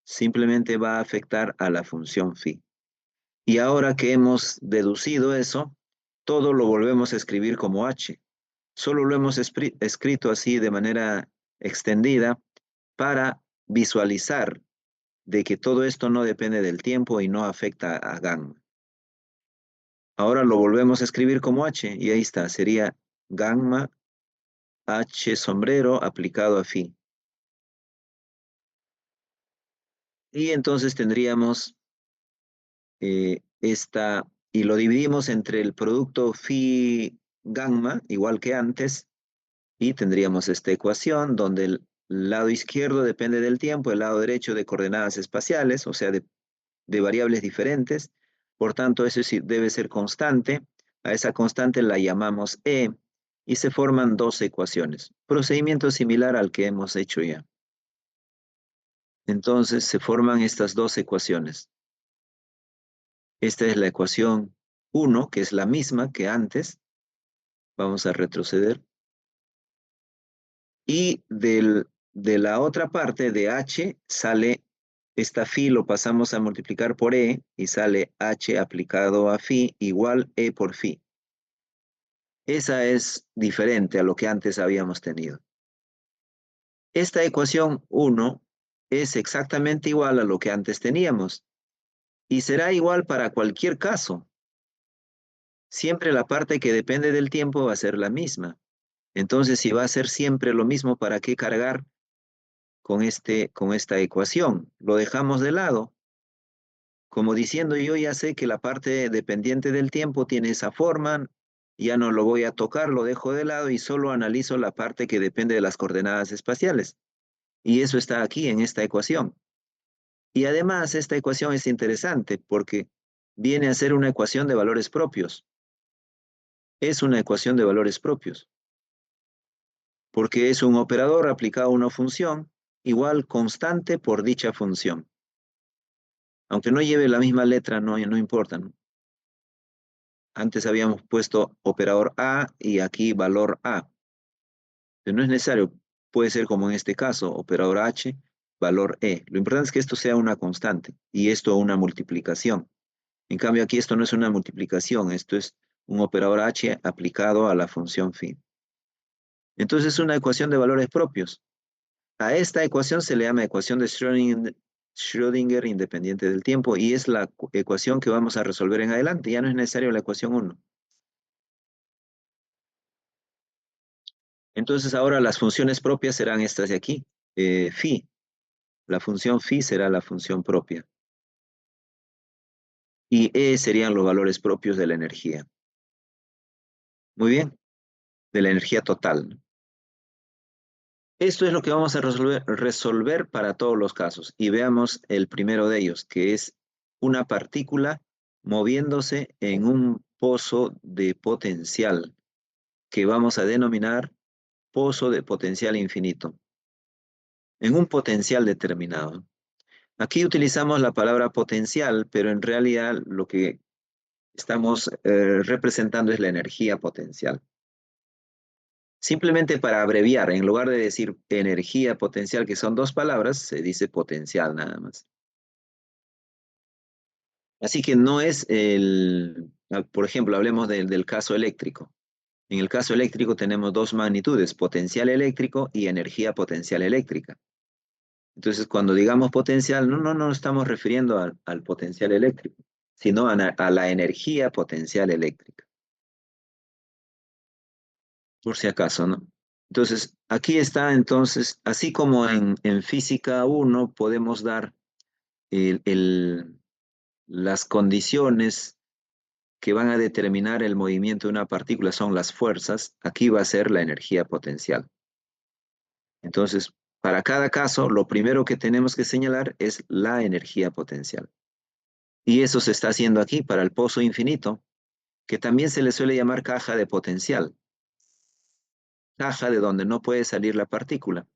simplemente va a afectar a la función phi. Y ahora que hemos deducido eso, todo lo volvemos a escribir como h. Solo lo hemos escrito así de manera extendida para visualizar de que todo esto no depende del tiempo y no afecta a gamma. Ahora lo volvemos a escribir como h y ahí está, sería gamma h sombrero aplicado a phi. Y entonces tendríamos y lo dividimos entre el producto phi gamma, igual que antes, y tendríamos esta ecuación donde el lado izquierdo depende del tiempo, el lado derecho de coordenadas espaciales, o sea, de variables diferentes. Por tanto, eso sí debe ser constante. A esa constante la llamamos E y se forman 2 ecuaciones. Procedimiento similar al que hemos hecho ya. Entonces se forman estas 2 ecuaciones. Esta es la ecuación 1, que es la misma que antes. Vamos a retroceder. Y de la otra parte de H sale esta phi, lo pasamos a multiplicar por E y sale H aplicado a phi igual E por phi. Esa es diferente a lo que antes habíamos tenido. Esta ecuación 1 es exactamente igual a lo que antes teníamos y será igual para cualquier caso. siempre la parte que depende del tiempo va a ser la misma. Entonces, si va a ser siempre lo mismo, ¿para qué cargar con esta ecuación? Lo dejamos de lado, como diciendo yo ya sé que la parte dependiente del tiempo tiene esa forma, ya no lo voy a tocar, lo dejo de lado y solo analizo la parte que depende de las coordenadas espaciales. Y eso está aquí en esta ecuación. Y además esta ecuación es interesante porque viene a ser una ecuación de valores propios. Es una ecuación de valores propios, porque es un operador aplicado a una función igual constante por dicha función. Aunque no lleve la misma letra, no importa, ¿no? Antes habíamos puesto operador A y aquí valor A. Pero no es necesario, puede ser como en este caso, operador H, valor E. Lo importante es que esto sea una constante y esto una multiplicación. En cambio, aquí esto no es una multiplicación, esto es un operador H aplicado a la función phi. Entonces es una ecuación de valores propios. A esta ecuación se le llama ecuación de Schrödinger independiente del tiempo y es la ecuación que vamos a resolver en adelante. Ya no es necesario la ecuación 1. Entonces ahora las funciones propias serán estas de aquí. Phi, la función phi será la función propia. Y E serían los valores propios de la energía. Muy bien, de la energía total, ¿no? Esto es lo que vamos a resolver para todos los casos. Y veamos el primero de ellos, que es una partícula moviéndose en un pozo de potencial, que vamos a denominar pozo de potencial infinito, en un potencial determinado. Aquí utilizamos la palabra potencial, pero en realidad lo que estamos representando es la energía potencial. Simplemente para abreviar, en lugar de decir energía potencial, que son dos palabras, se dice potencial nada más. Así que no es por ejemplo, hablemos del caso eléctrico. En el caso eléctrico tenemos dos magnitudes, potencial eléctrico y energía potencial eléctrica. Entonces, cuando digamos potencial, no nos estamos refiriendo al potencial eléctrico, sino a la energía potencial eléctrica, por si acaso, ¿no? Entonces, aquí está, entonces, así como en física 1 podemos dar el- el- las condiciones que van a determinar el movimiento de una partícula, son las fuerzas, aquí va a ser la energía potencial. Entonces, para cada caso, lo primero que tenemos que señalar es la energía potencial. Y eso se está haciendo aquí para el pozo infinito, que también se le suele llamar caja de potencial, caja de donde no puede salir la partícula.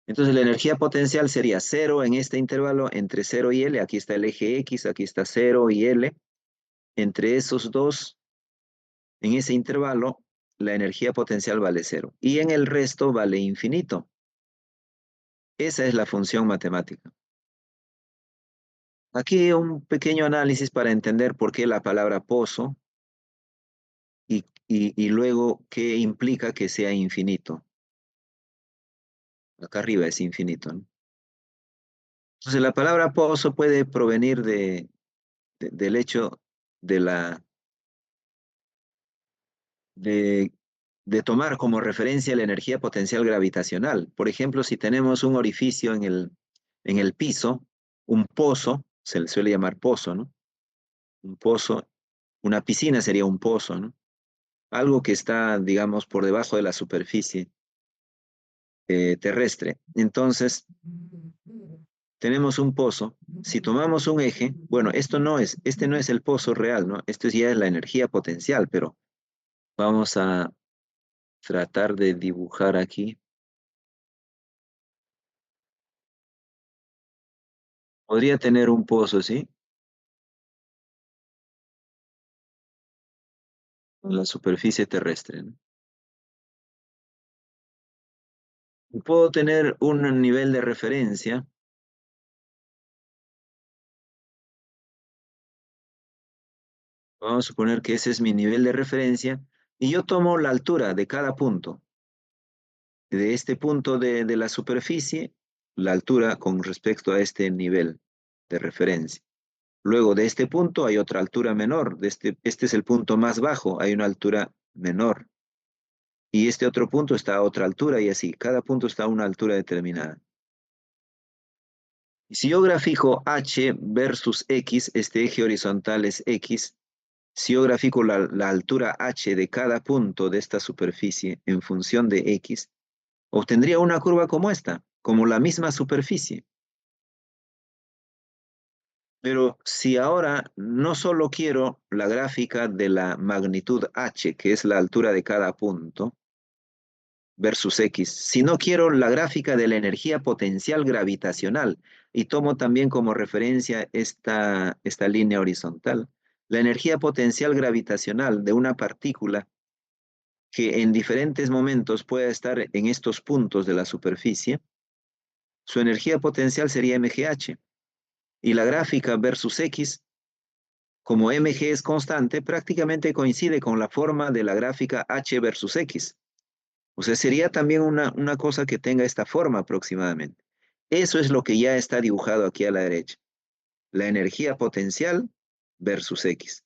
Entonces la energía potencial sería cero en este intervalo entre 0 y L. Aquí está el eje X, aquí está 0 y L. Entre esos dos, en ese intervalo, la energía potencial vale cero. Y en el resto vale infinito. Esa es la función matemática. Aquí un pequeño análisis para entender por qué la palabra pozo y luego qué implica que sea infinito. Acá arriba es infinito, ¿no? Entonces la palabra pozo puede provenir del hecho de de, de tomar como referencia la energía potencial gravitacional. Por ejemplo, si tenemos un orificio en el piso, un pozo, se le suele llamar pozo, ¿no? Un pozo, una piscina sería un pozo, ¿no? Algo que está, digamos, por debajo de la superficie terrestre. Entonces, tenemos un pozo. Si tomamos un eje, bueno, este no es el pozo real, ¿no? Esto ya es la energía potencial, pero vamos a tratar de dibujar aquí. Podría tener un pozo, ¿sí? En la superficie terrestre, ¿no? Y puedo tener un nivel de referencia. Vamos a suponer que ese es mi nivel de referencia. Y yo tomo la altura de cada punto. De este punto de la superficie, la altura con respecto a este nivel de referencia. Luego de este punto hay otra altura menor. Este es el punto más bajo, hay una altura menor. Y este otro punto está a otra altura y así. Cada punto está a una altura determinada. Y si yo grafico H versus X, este eje horizontal es X. Si yo grafico la altura H de cada punto de esta superficie en función de X, obtendría una curva como esta, como la misma superficie. Pero si ahora no solo quiero la gráfica de la magnitud H, que es la altura de cada punto, versus X, sino quiero la gráfica de la energía potencial gravitacional, y tomo también como referencia esta línea horizontal, la energía potencial gravitacional de una partícula que en diferentes momentos pueda estar en estos puntos de la superficie, su energía potencial sería mgh. Y la gráfica versus X, como mg es constante, prácticamente coincide con la forma de la gráfica H versus X. O sea, sería también una cosa que tenga esta forma aproximadamente. Eso es lo que ya está dibujado aquí a la derecha. La energía potencial versus X.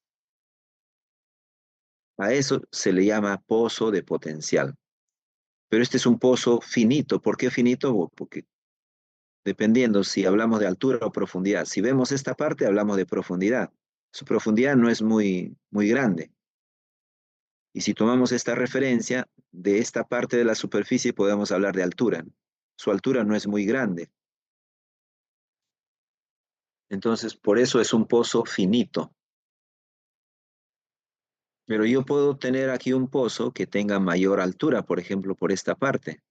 A eso se le llama pozo de potencial. Pero este es un pozo finito. ¿Por qué finito? Porque dependiendo si hablamos de altura o profundidad. Si vemos esta parte, hablamos de profundidad. Su profundidad no es muy grande. Y si tomamos esta referencia de esta parte de la superficie, podemos hablar de altura. Su altura no es muy grande. Entonces, por eso es un pozo finito. Pero yo puedo tener aquí un pozo que tenga mayor altura, por ejemplo, por esta parte.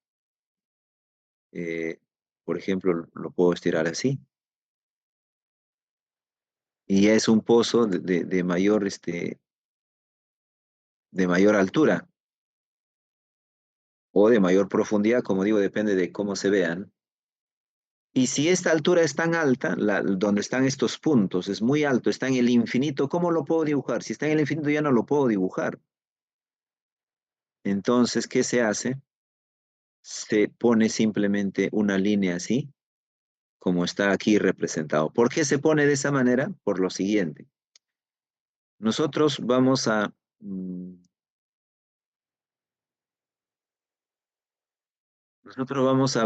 Eh, por ejemplo, lo puedo estirar así. Y ya es un pozo de mayor altura o de mayor profundidad, como digo, depende de cómo se vean. Y si esta altura es tan alta, donde están estos puntos, es muy alto, está en el infinito, ¿cómo lo puedo dibujar? Si está en el infinito ya no lo puedo dibujar. Entonces, ¿qué se hace? Se pone simplemente una línea así, como está aquí representado. ¿Por qué se pone de esa manera? Por lo siguiente. Nosotros vamos mm, nosotros vamos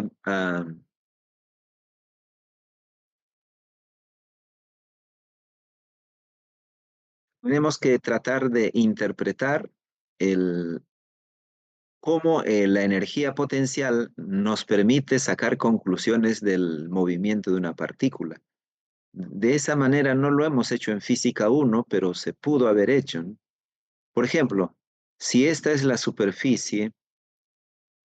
tenemos que tratar de interpretar el, cómo la energía potencial nos permite sacar conclusiones del movimiento de una partícula. De esa manera no lo hemos hecho en física 1, pero se pudo haber hecho, ¿no? Por ejemplo, si esta es la superficie,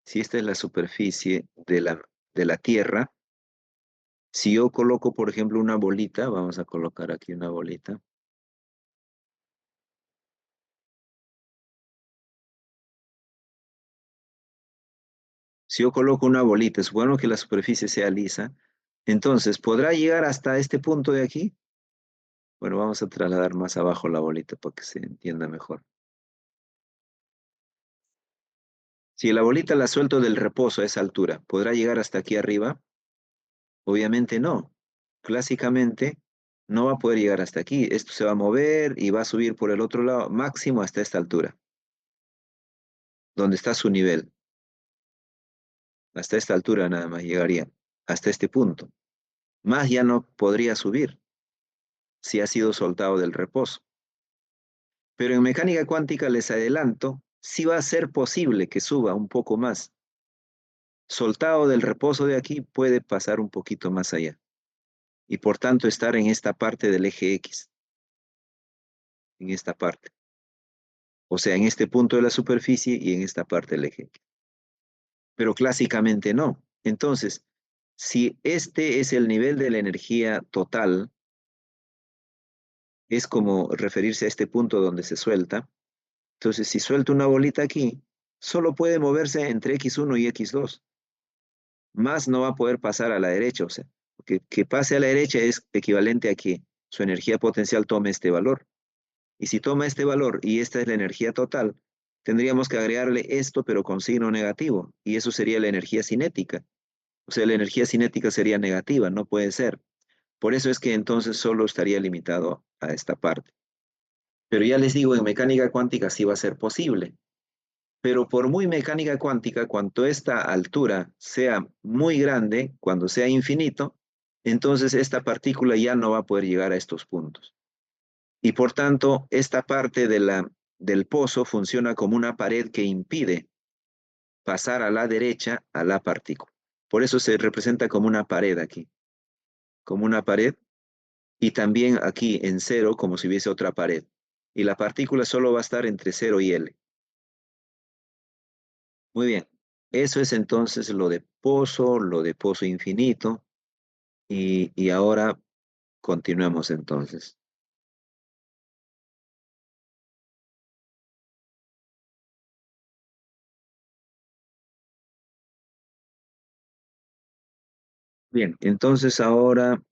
si esta es la superficie de la Tierra, si yo coloco, por ejemplo, una bolita, vamos a colocar aquí una bolita. Si yo coloco una bolita, es bueno que la superficie sea lisa, entonces, ¿podrá llegar hasta este punto de aquí? Bueno, vamos a trasladar más abajo la bolita para que se entienda mejor. Si la bolita la suelto del reposo a esa altura, ¿podrá llegar hasta aquí arriba? Obviamente no. Clásicamente no va a poder llegar hasta aquí. Esto se va a mover y va a subir por el otro lado, máximo hasta esta altura, donde está su nivel. Hasta esta altura nada más llegaría, hasta este punto. Más ya no podría subir si ha sido soltado del reposo. Pero en mecánica cuántica les adelanto, sí va a ser posible que suba un poco más. Soltado del reposo de aquí puede pasar un poquito más allá y por tanto estar en esta parte del eje X, en esta parte. O sea, en este punto de la superficie y en esta parte del eje X. Pero clásicamente no. Entonces, si este es el nivel de la energía total, es como referirse a este punto donde se suelta. Entonces, si suelto una bolita aquí, solo puede moverse entre X1 y X2. Más no va a poder pasar a la derecha. O sea, que pase a la derecha es equivalente a que su energía potencial tome este valor. Y si toma este valor y esta es la energía total, tendríamos que agregarle esto pero con signo negativo. Y eso sería la energía cinética. O sea, la energía cinética sería negativa, no puede ser. Por eso es que entonces solo estaría limitado a esta parte. Pero ya les digo, en mecánica cuántica sí va a ser posible. Pero por muy mecánica cuántica, cuanto esta altura sea muy grande, cuando sea infinito, entonces esta partícula ya no va a poder llegar a estos puntos. Y por tanto, esta parte del pozo funciona como una pared que impide pasar a la derecha a la partícula. Por eso se representa como una pared aquí, como una pared, y también aquí en cero como si hubiese otra pared. Y la partícula solo va a estar entre cero y L. Muy bien. Eso es entonces lo de pozo infinito, y ahora continuemos entonces. Bien, entonces ahora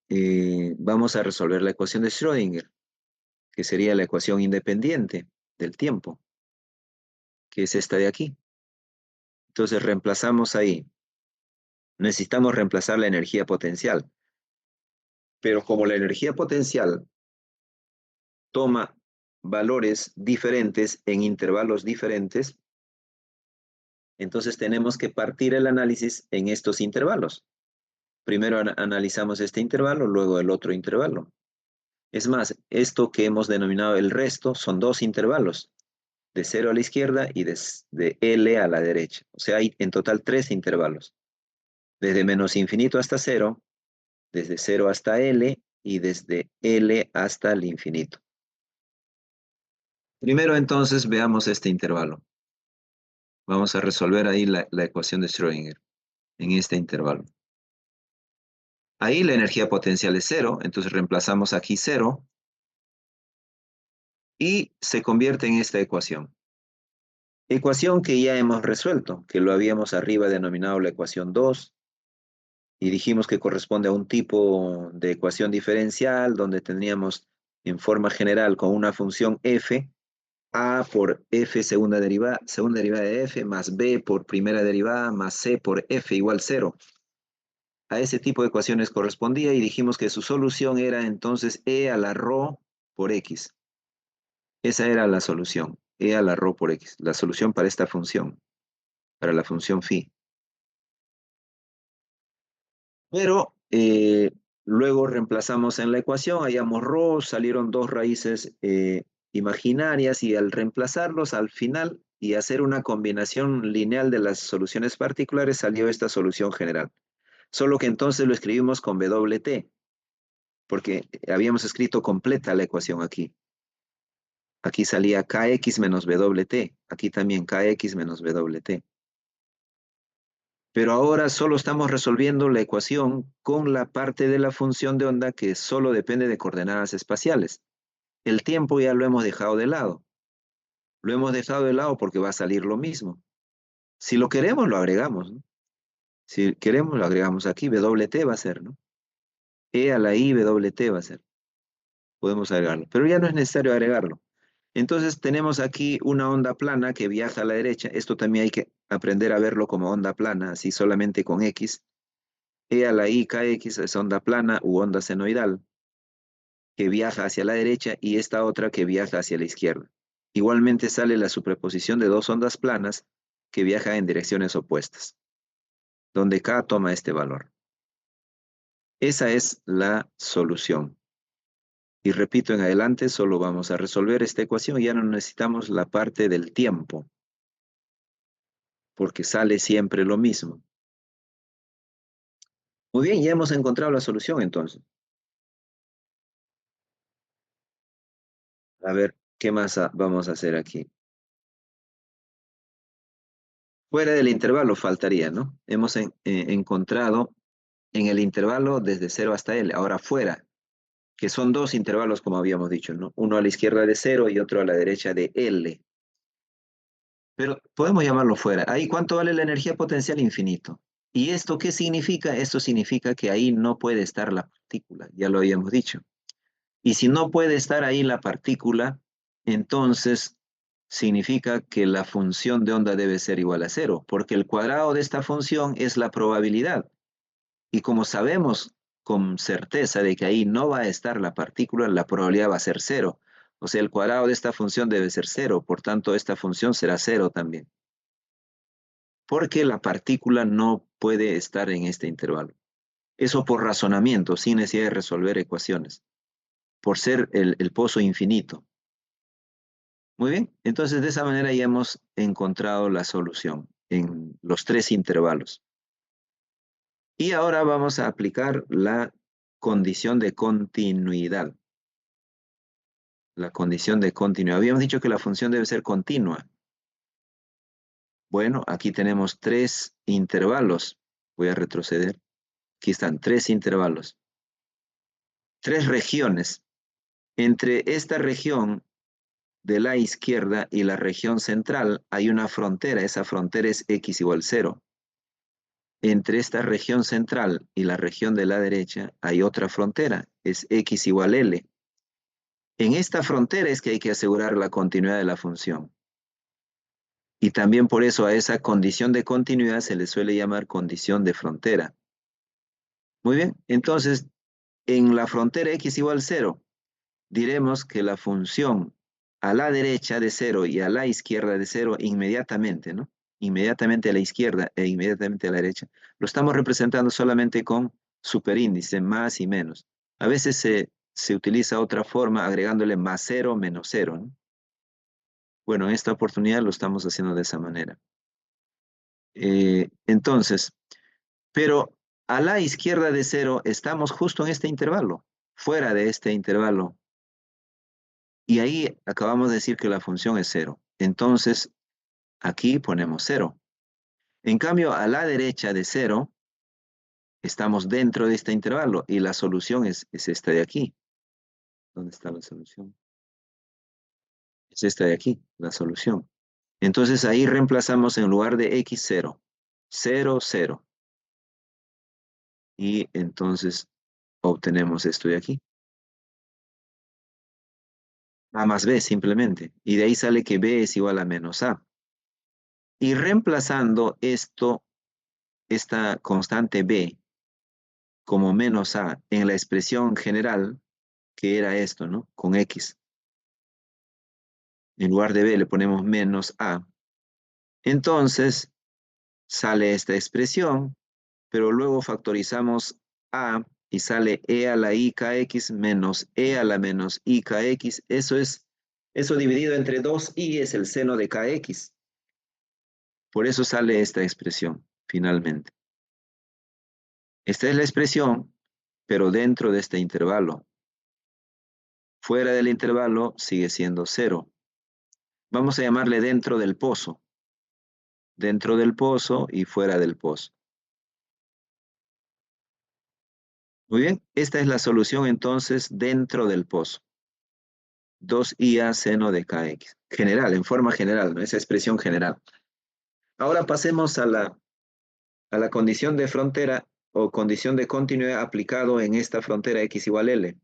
vamos a resolver la ecuación de Schrödinger, que sería la ecuación independiente del tiempo, que es esta de aquí. Entonces reemplazamos ahí. Necesitamos reemplazar la energía potencial, pero como la energía potencial toma valores diferentes en intervalos diferentes, entonces tenemos que partir el análisis en estos intervalos. Primero analizamos este intervalo, luego el otro intervalo. Es más, esto que hemos denominado el resto son dos intervalos, de 0 a la izquierda y de L a la derecha. O sea, hay en total tres intervalos, desde menos infinito hasta 0, desde 0 hasta L y desde L hasta el infinito. Primero entonces veamos este intervalo. Vamos a resolver ahí la ecuación de Schrödinger en este intervalo. Ahí la energía potencial es 0, entonces reemplazamos aquí 0 y se convierte en esta ecuación. Ecuación que ya hemos resuelto, que lo habíamos arriba denominado la ecuación 2, y dijimos que corresponde a un tipo de ecuación diferencial donde tendríamos en forma general con una función f, a por f segunda derivada de f, más b por primera derivada, más c por f igual 0. A ese tipo de ecuaciones correspondía y dijimos que su solución era entonces e a la rho por x. Esa era la solución, e a la rho por x, la solución para esta función, para la función phi. Pero luego reemplazamos en la ecuación, hallamos rho, salieron dos raíces imaginarias, y al reemplazarlos al final y hacer una combinación lineal de las soluciones particulares salió esta solución general. Solo que entonces lo escribimos con WT, porque habíamos escrito completa la ecuación aquí. Aquí salía kx menos WT, aquí también kx menos WT. Pero ahora solo estamos resolviendo la ecuación con la parte de la función de onda que solo depende de coordenadas espaciales. El tiempo ya lo hemos dejado de lado. Lo hemos dejado de lado porque va a salir lo mismo. Si lo queremos, lo agregamos, ¿no? Si queremos, lo agregamos aquí. WT va a ser, ¿no? E a la I, WT va a ser. Podemos agregarlo. Pero ya no es necesario agregarlo. Entonces tenemos aquí una onda plana que viaja a la derecha. Esto también hay que aprender a verlo como onda plana, así solamente con X. E a la I kx es onda plana u onda senoidal, que viaja hacia la derecha, y esta otra que viaja hacia la izquierda. Igualmente sale la superposición de dos ondas planas que viajan en direcciones opuestas, donde K toma este valor. Esa es la solución. Y repito, en adelante solo vamos a resolver esta ecuación y ya no necesitamos la parte del tiempo, porque sale siempre lo mismo. Muy bien, ya hemos encontrado la solución entonces. A ver, ¿qué más vamos a hacer aquí? Fuera del intervalo faltaría, ¿no? Hemos encontrado en el intervalo desde 0 hasta L. Ahora fuera, que son dos intervalos como habíamos dicho, ¿no? Uno a la izquierda de 0 y otro a la derecha de L. Pero podemos llamarlo fuera. Ahí, ¿cuánto vale la energía potencial? Infinito. ¿Y esto qué significa? Esto significa que ahí no puede estar la partícula, ya lo habíamos dicho. Y si no puede estar ahí la partícula, entonces significa que la función de onda debe ser igual a 0, porque el cuadrado de esta función es la probabilidad. Y como sabemos con certeza de que ahí no va a estar la partícula, la probabilidad va a ser cero. O sea, el cuadrado de esta función debe ser cero, por tanto, esta función será cero también. Porque la partícula no puede estar en este intervalo. Eso por razonamiento, sin necesidad de resolver ecuaciones, por ser el pozo infinito. Muy bien, entonces de esa manera ya hemos encontrado la solución en los tres intervalos. Y ahora vamos a aplicar la condición de continuidad. La condición de continuidad. Habíamos dicho que la función debe ser continua. Bueno, aquí tenemos tres intervalos. Voy a retroceder. Aquí están tres intervalos. Tres regiones. Entre esta región de la izquierda y la región central hay una frontera. Esa frontera es x igual 0. Entre esta región central y la región de la derecha hay otra frontera. Es x igual L. En esta frontera es que hay que asegurar la continuidad de la función. Y también por eso a esa condición de continuidad se le suele llamar condición de frontera. Muy bien, entonces en la frontera x igual 0, diremos que la función a la derecha de 0 y a la izquierda de 0 inmediatamente, ¿no? Inmediatamente a la izquierda e inmediatamente a la derecha, lo estamos representando solamente con superíndice, más y menos. A veces se utiliza otra forma agregándole más 0, menos 0, ¿no? Bueno, en esta oportunidad lo estamos haciendo de esa manera. Entonces, pero a la izquierda de 0 estamos justo en este intervalo, fuera de este intervalo. Y ahí acabamos de decir que la función es 0. Entonces, aquí ponemos 0. En cambio, a la derecha de 0, estamos dentro de este intervalo y la solución es esta de aquí. ¿Dónde está la solución? Es esta de aquí, la solución. Entonces ahí reemplazamos en lugar de x 0, 0, 0. Y entonces obtenemos esto de aquí. A más b simplemente. Y de ahí sale que b es igual a menos a. Y reemplazando esto, esta constante b como menos a en la expresión general, que era esto, ¿no? Con x. En lugar de b le ponemos menos a. Entonces sale esta expresión, pero luego factorizamos a y sale e a la i kx menos e a la menos i kx. Eso dividido entre 2i es el seno de kx. Por eso sale esta expresión, finalmente. Esta es la expresión, pero dentro de este intervalo. Fuera del intervalo sigue siendo 0. Vamos a llamarle dentro del pozo. Dentro del pozo y fuera del pozo. Muy bien, esta es la solución entonces dentro del pozo. 2ia seno de kx. General, en forma general, ¿no? Esa expresión general. Ahora pasemos a la condición de frontera o condición de continuidad aplicado en esta frontera x igual L.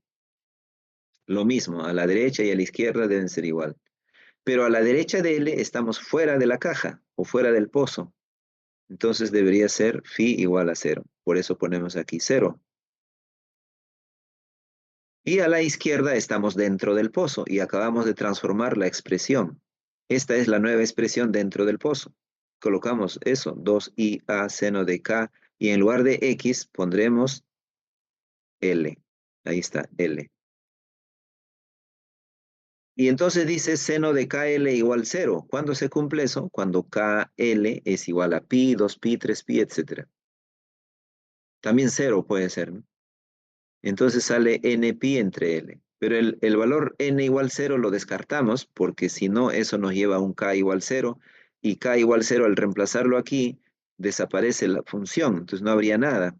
Lo mismo, a la derecha y a la izquierda deben ser igual. Pero a la derecha de L estamos fuera de la caja o fuera del pozo. Entonces debería ser phi igual a 0. Por eso ponemos aquí 0. Y a la izquierda estamos dentro del pozo y acabamos de transformar la expresión. Esta es la nueva expresión dentro del pozo. Colocamos eso, 2ia seno de k, y en lugar de x pondremos L. Ahí está, L. Y entonces dice seno de KL igual 0. ¿Cuándo se cumple eso? Cuando KL es igual a pi, 2pi, 3pi, etc. También 0 puede ser, ¿no? Entonces sale npi entre L. Pero el valor n igual 0 lo descartamos porque si no, eso nos lleva a un k igual 0. Y k igual 0 al reemplazarlo aquí, desaparece la función. Entonces no habría nada.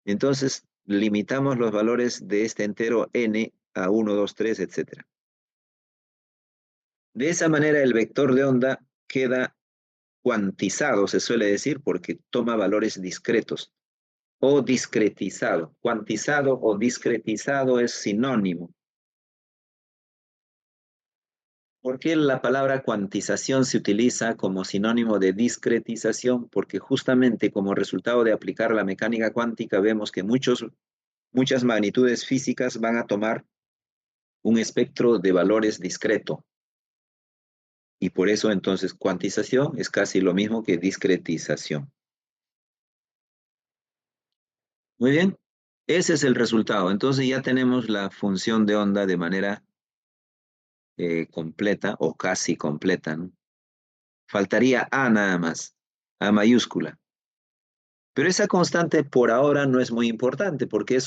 Entonces limitamos los valores de este entero n a 1, 2, 3, etc. De esa manera el vector de onda queda cuantizado, se suele decir, porque toma valores discretos. O discretizado. Cuantizado o discretizado es sinónimo. ¿Por qué la palabra cuantización se utiliza como sinónimo de discretización? Porque justamente como resultado de aplicar la mecánica cuántica vemos que muchos muchas magnitudes físicas van a tomar un espectro de valores discreto. Y por eso entonces cuantización es casi lo mismo que discretización. Muy bien, ese es el resultado. Entonces ya tenemos la función de onda de manera completa o casi completa, ¿no? Faltaría A nada más, A mayúscula. Pero esa constante por ahora no es muy importante porque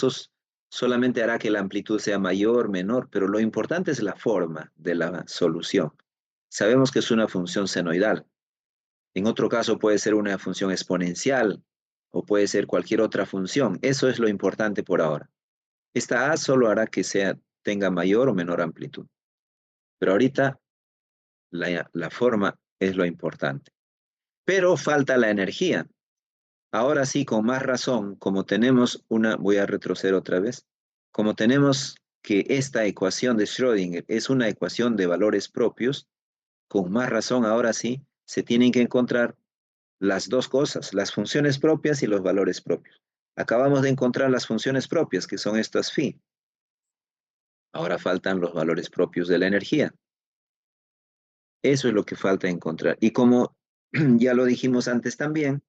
solamente hará que la amplitud sea mayor, menor, pero lo importante es la forma de la solución. Sabemos que es una función senoidal. En otro caso puede ser una función exponencial o puede ser cualquier otra función. Eso es lo importante por ahora. Esta A solo hará que tenga mayor o menor amplitud. Pero ahorita la forma es lo importante. Pero falta la energía. Ahora sí, con más razón, como tenemos voy a retroceder otra vez, como tenemos que esta ecuación de Schrödinger es una ecuación de valores propios, con más razón ahora sí se tienen que encontrar las dos cosas, las funciones propias y los valores propios. Acabamos de encontrar las funciones propias, que son estas phi. Ahora faltan los valores propios de la energía. Eso es lo que falta encontrar. Y como ya lo dijimos antes también,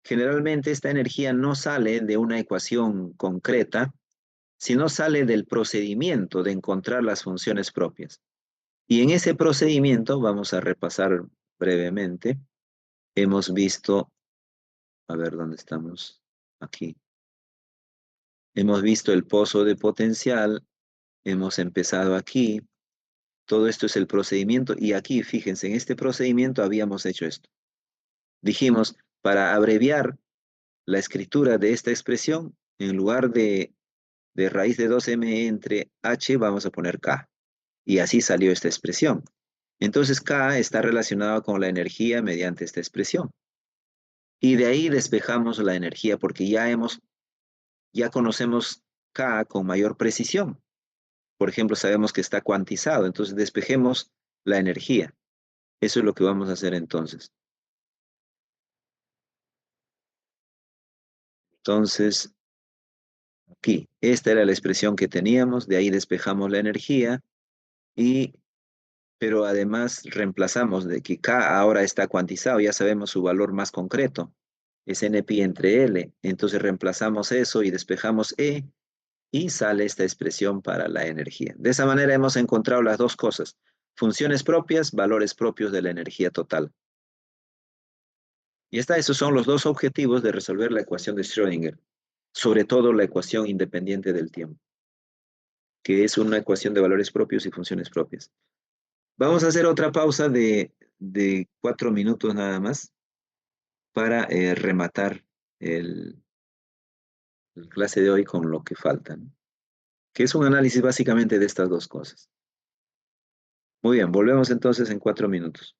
generalmente esta energía no sale de una ecuación concreta, sino sale del procedimiento de encontrar las funciones propias. Y en ese procedimiento, vamos a repasar brevemente, hemos visto, a ver dónde estamos, aquí. Hemos visto el pozo de potencial, hemos empezado aquí, todo esto es el procedimiento y aquí, fíjense, en este procedimiento habíamos hecho esto. Dijimos, para abreviar la escritura de esta expresión, en lugar de raíz de 2m entre h, vamos a poner k. Y así salió esta expresión. Entonces k está relacionado con la energía mediante esta expresión. Y de ahí despejamos la energía porque ya conocemos k con mayor precisión. Por ejemplo, sabemos que está cuantizado, entonces despejemos la energía. Eso es lo que vamos a hacer entonces. Entonces, aquí, esta era la expresión que teníamos, de ahí despejamos la energía, pero además reemplazamos de que K ahora está cuantizado, ya sabemos su valor más concreto, es NPi entre L, entonces reemplazamos eso y despejamos E, y sale esta expresión para la energía. De esa manera hemos encontrado las dos cosas, funciones propias, valores propios de la energía total. Y esos son los dos objetivos de resolver la ecuación de Schrödinger, sobre todo la ecuación independiente del tiempo, que es una ecuación de valores propios y funciones propias. Vamos a hacer otra pausa de 4 minutos nada más para rematar el clase de hoy con lo que falta, ¿no? Que es un análisis básicamente de estas dos cosas. Muy bien, volvemos entonces en 4 minutos.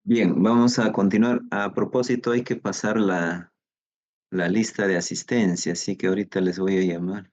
Bien, vamos a continuar. A propósito, hay que pasar la lista de asistencia, así que ahorita les voy a llamar.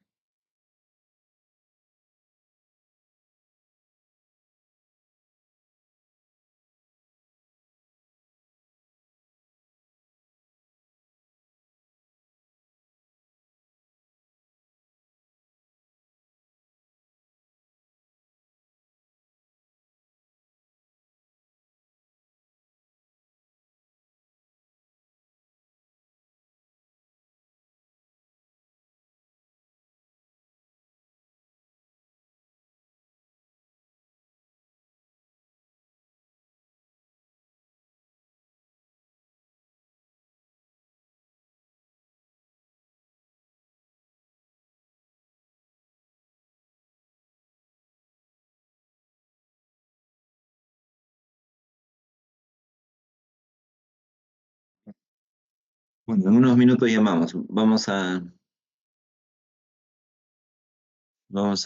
Bueno, en unos minutos llamamos. Vamos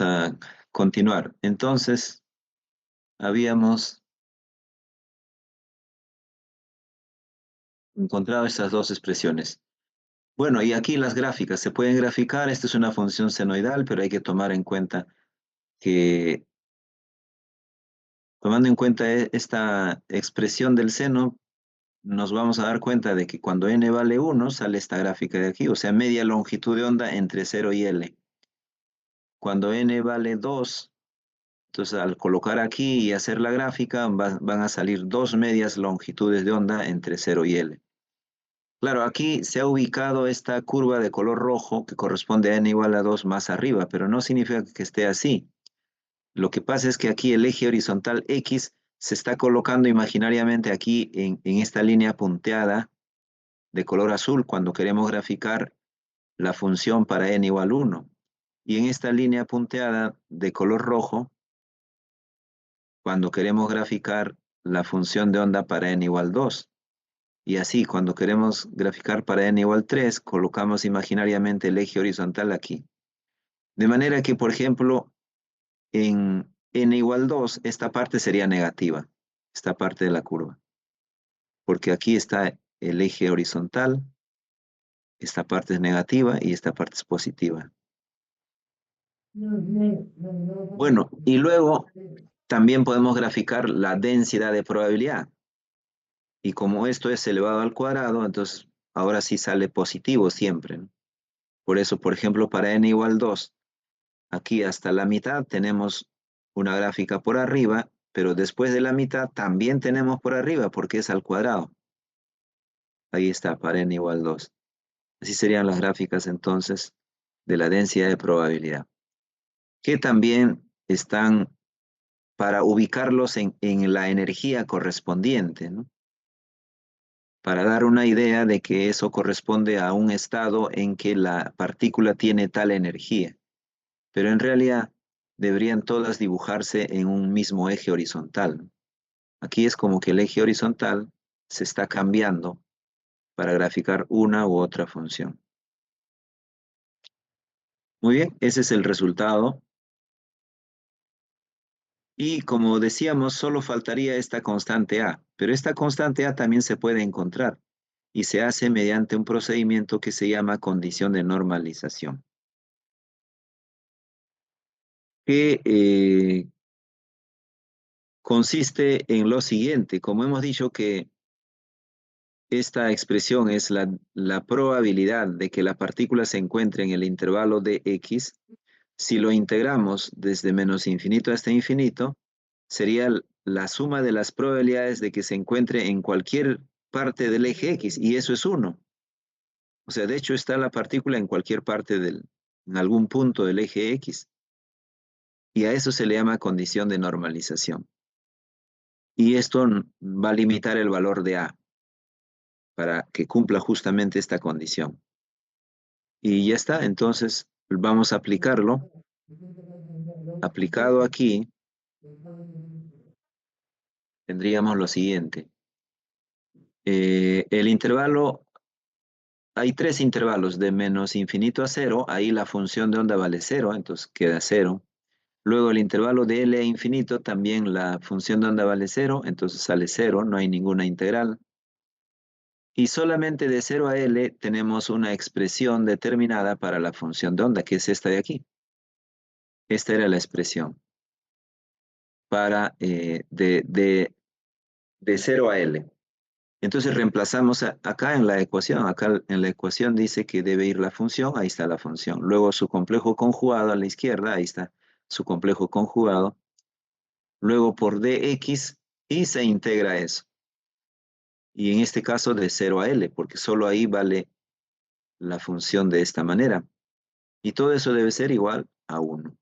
a continuar. Entonces, habíamos encontrado estas dos expresiones. Bueno, y aquí las gráficas se pueden graficar. Esta es una función senoidal, pero hay que tomar en cuenta que, tomando en cuenta esta expresión del seno, nos vamos a dar cuenta de que cuando n vale 1, sale esta gráfica de aquí, o sea, media longitud de onda entre 0 y L. Cuando n vale 2, entonces al colocar aquí y hacer la gráfica, van a salir dos medias longitudes de onda entre 0 y L. Claro, aquí se ha ubicado esta curva de color rojo que corresponde a n igual a 2 más arriba, pero no significa que esté así. Lo que pasa es que aquí el eje horizontal X se está colocando imaginariamente aquí en esta línea punteada de color azul cuando queremos graficar la función para n igual 1. Y en esta línea punteada de color rojo, cuando queremos graficar la función de onda para n igual 2. Y así, cuando queremos graficar para n igual 3, colocamos imaginariamente el eje horizontal aquí. De manera que, por ejemplo, en n igual 2, esta parte sería negativa, esta parte de la curva. Porque aquí está el eje horizontal, esta parte es negativa y esta parte es positiva. Bueno, y luego también podemos graficar la densidad de probabilidad. Y como esto es elevado al cuadrado, entonces ahora sí sale positivo siempre, ¿no? Por eso, por ejemplo, para n igual 2, aquí hasta la mitad tenemos una gráfica por arriba, pero después de la mitad también tenemos por arriba porque es al cuadrado. Ahí está, para n igual 2. Así serían las gráficas entonces de la densidad de probabilidad, que también están para ubicarlos en la energía correspondiente, ¿no? Para dar una idea de que eso corresponde a un estado en que la partícula tiene tal energía. Pero en realidad deberían todas dibujarse en un mismo eje horizontal, ¿no? Aquí es como que el eje horizontal se está cambiando para graficar una u otra función. Muy bien, ese es el resultado. Y como decíamos, solo faltaría esta constante A, pero esta constante A también se puede encontrar y se hace mediante un procedimiento que se llama condición de normalización, que consiste en lo siguiente. Como hemos dicho que esta expresión es la probabilidad de que la partícula se encuentre en el intervalo de X. Si lo integramos desde menos infinito hasta infinito, sería la suma de las probabilidades de que se encuentre en cualquier parte del eje X, y eso es 1. O sea, de hecho está la partícula en cualquier parte en algún punto del eje X, y a eso se le llama condición de normalización. Y esto va a limitar el valor de A para que cumpla justamente esta condición. Y ya está, entonces vamos a aplicarlo. Aplicado aquí, tendríamos lo siguiente. El intervalo, hay tres intervalos de menos infinito a 0, ahí la función de onda vale 0, entonces queda 0. Luego el intervalo de L a infinito, también la función de onda vale 0, entonces sale 0, no hay ninguna integral. Y solamente de 0 a L tenemos una expresión determinada para la función de onda, que es esta de aquí. Esta era la expresión para de 0 a L. Entonces reemplazamos acá en la ecuación. Acá en la ecuación dice que debe ir la función, ahí está la función. Luego su complejo conjugado a la izquierda, ahí está su complejo conjugado. Luego por dx y se integra eso. Y en este caso de 0 a L, porque solo ahí vale la función de esta manera. Y todo eso debe ser igual a 1.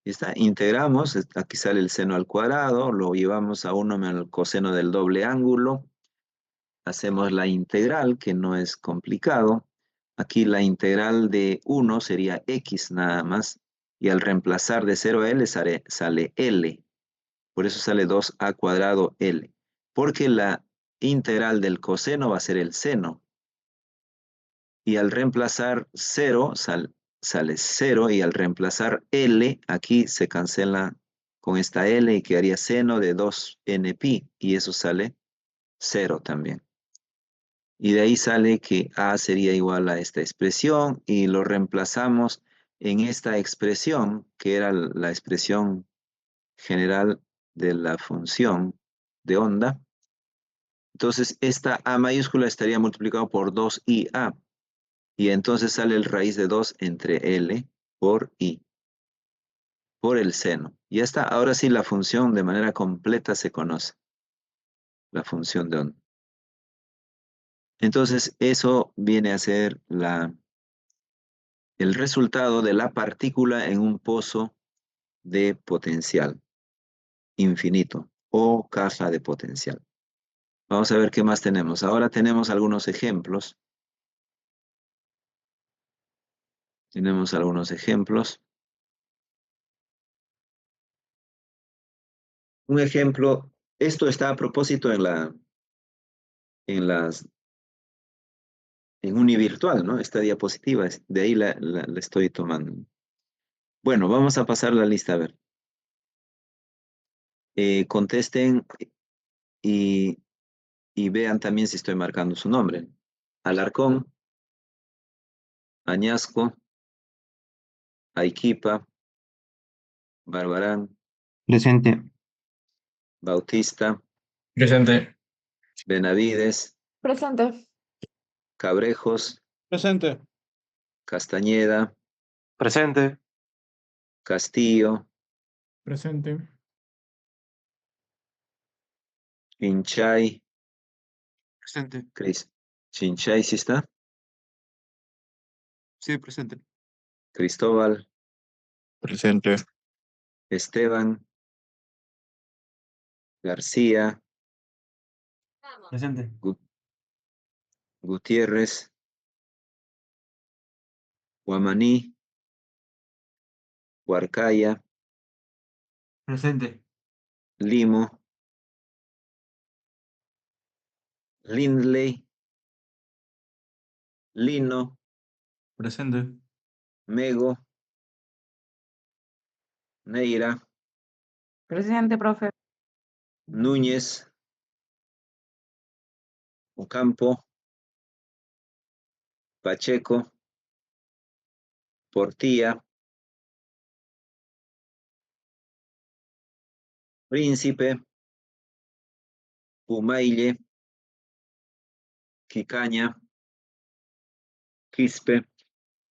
Y está, integramos, aquí sale el seno al cuadrado, lo llevamos a 1 menos el coseno del doble ángulo. Hacemos la integral, que no es complicado. Aquí la integral de 1 sería x nada más. Y al reemplazar de 0 a L sale L. Por eso sale 2a cuadrado L. Porque la integral del coseno va a ser el seno. Y al reemplazar 0 sale 0. Y al reemplazar L, aquí se cancela con esta L y quedaría seno de 2nπ. Y eso sale 0 también. Y de ahí sale que A sería igual a esta expresión y lo reemplazamos en esta expresión, que era la expresión general de la función de onda. Entonces, esta A mayúscula estaría multiplicado por 2IA. Y entonces sale el raíz de 2 entre L por I, por el seno. Ya está, ahora sí la función de manera completa se conoce, la función de onda. Entonces, eso viene a ser el resultado de la partícula en un pozo de potencial infinito o caja de potencial. Vamos a ver qué más tenemos. Ahora tenemos algunos ejemplos. Tenemos algunos ejemplos. Un ejemplo, esto está a propósito en las, en Univirtual, ¿no? Esta diapositiva, de ahí la estoy tomando. Bueno, vamos a pasar la lista, a ver. Contesten y, y vean también si estoy marcando su nombre. Alarcón, Añasco, Aiquipa, Barbarán, Presente. Bautista, Presente. Benavides, Presente. Cabrejos, Presente. Castañeda, Presente. Castillo, Presente. Chinchay, Presente. Chinchay, ¿sí está? Sí, presente. Cristóbal, Presente. Esteban, García, Presente. Gutiérrez, Guamaní, Huarcaya, Presente. Limo, Lindley, Lino, Presente. Mego, Neira, Presente, profe. Núñez, Ocampo, Pacheco, Portilla, Príncipe, Pumaille, Quicaña, Quispe,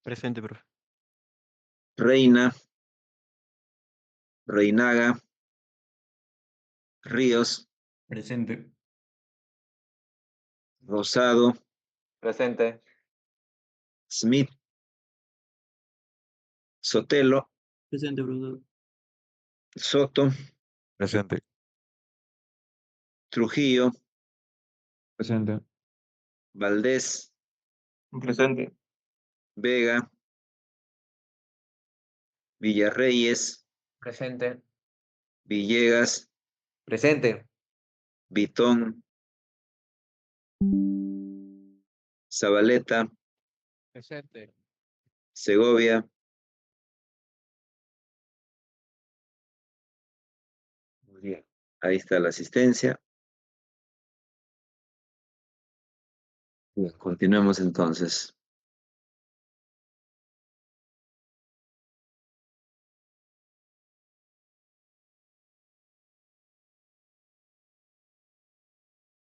Presente, profe. Reina, Reinaga, Ríos, Presente. Rosado, Presente. Smith, Sotelo, Presente, profesor. Soto, Presente. Trujillo, Presente. Valdés, Presente. Vega, Villarreyes, Presente. Villegas, Presente. Vitón, Zabaleta, Presente. Segovia, Ahí está la asistencia. Bien, continuemos entonces.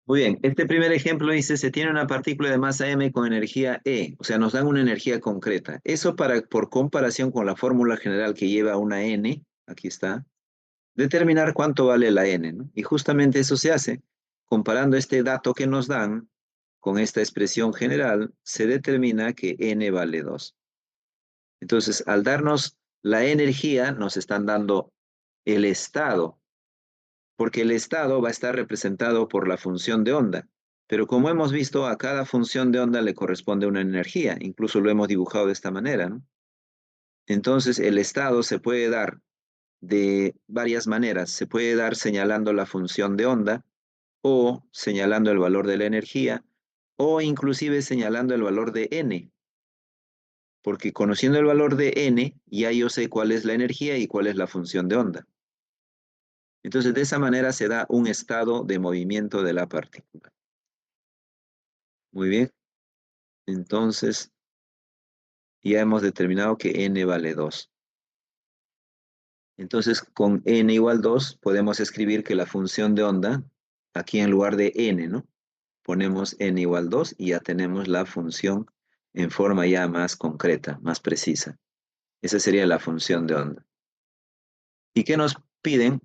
Muy bien, este primer ejemplo dice, se tiene una partícula de masa m con energía E, o sea, nos dan una energía concreta. Eso por comparación con la fórmula general que lleva una n, aquí está, determinar cuánto vale la n, ¿no? Y justamente eso se hace, comparando este dato que nos dan con esta expresión general, se determina que n vale 2. Entonces, al darnos la energía, nos están dando el estado, porque el estado va a estar representado por la función de onda. Pero como hemos visto, a cada función de onda le corresponde una energía, incluso lo hemos dibujado de esta manera, ¿no? Entonces, el estado se puede dar de varias maneras. Se puede dar señalando la función de onda, o señalando el valor de la energía, o inclusive señalando el valor de n, porque conociendo el valor de n, ya yo sé cuál es la energía y cuál es la función de onda. Entonces, de esa manera se da un estado de movimiento de la partícula. Muy bien. Entonces, ya hemos determinado que n vale 2. Entonces, con n igual 2, podemos escribir que la función de onda, aquí en lugar de n, ¿no? Ponemos n igual 2 y ya tenemos la función en forma ya más concreta, más precisa. Esa sería la función de onda. ¿Y qué nos piden?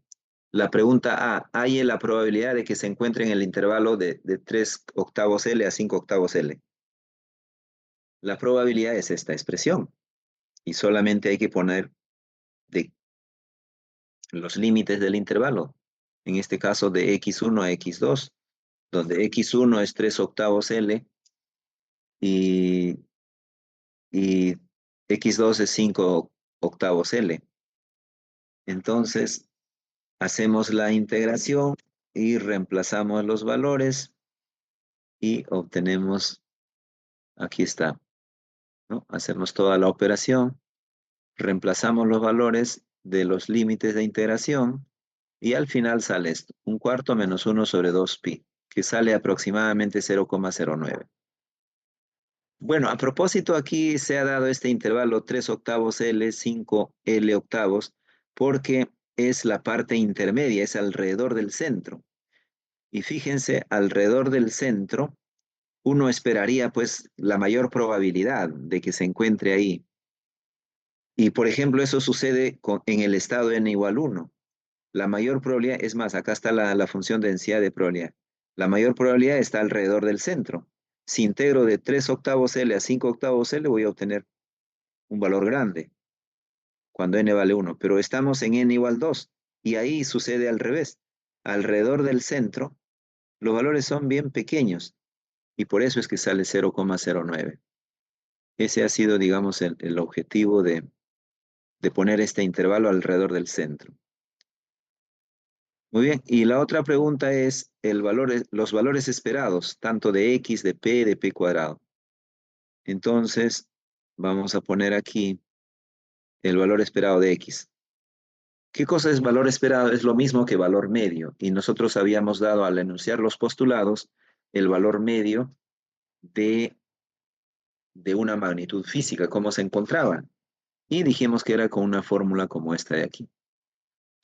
La pregunta A, ¿hay la probabilidad de que se encuentre en el intervalo de 3 octavos L a 5 octavos L? La probabilidad es esta expresión y solamente hay que poner de los límites del intervalo. En este caso de x1 a x2, donde x1 es 3 octavos L y x2 es 5 octavos L. Entonces, hacemos la integración y reemplazamos los valores y obtenemos, aquí está, ¿no? Hacemos toda la operación, reemplazamos los valores de los límites de integración y al final sale esto, 1/4 menos 1 sobre 2pi, que sale aproximadamente 0,09. Bueno, a propósito, aquí se ha dado este intervalo 3 octavos L, 5 L octavos, porque es la parte intermedia, es alrededor del centro. Y fíjense, alrededor del centro, uno esperaría pues la mayor probabilidad de que se encuentre ahí. Y por ejemplo, eso sucede en el estado n igual 1. La mayor probabilidad, es más, acá está la función de densidad de probabilidad. La mayor probabilidad está alrededor del centro. Si integro de 3 octavos L a 5 octavos L, voy a obtener un valor grande, cuando n vale 1. Pero estamos en n igual 2, y ahí sucede al revés. Alrededor del centro, los valores son bien pequeños, y por eso es que sale 0,09. Ese ha sido, digamos, el objetivo de poner este intervalo alrededor del centro. Muy bien, y la otra pregunta es los valores esperados, tanto de x, de p cuadrado. Entonces, vamos a poner aquí el valor esperado de x. ¿Qué cosa es valor esperado? Es lo mismo que valor medio, y nosotros habíamos dado al enunciar los postulados el valor medio de una magnitud física, cómo se encontraba. Y dijimos que era con una fórmula como esta de aquí.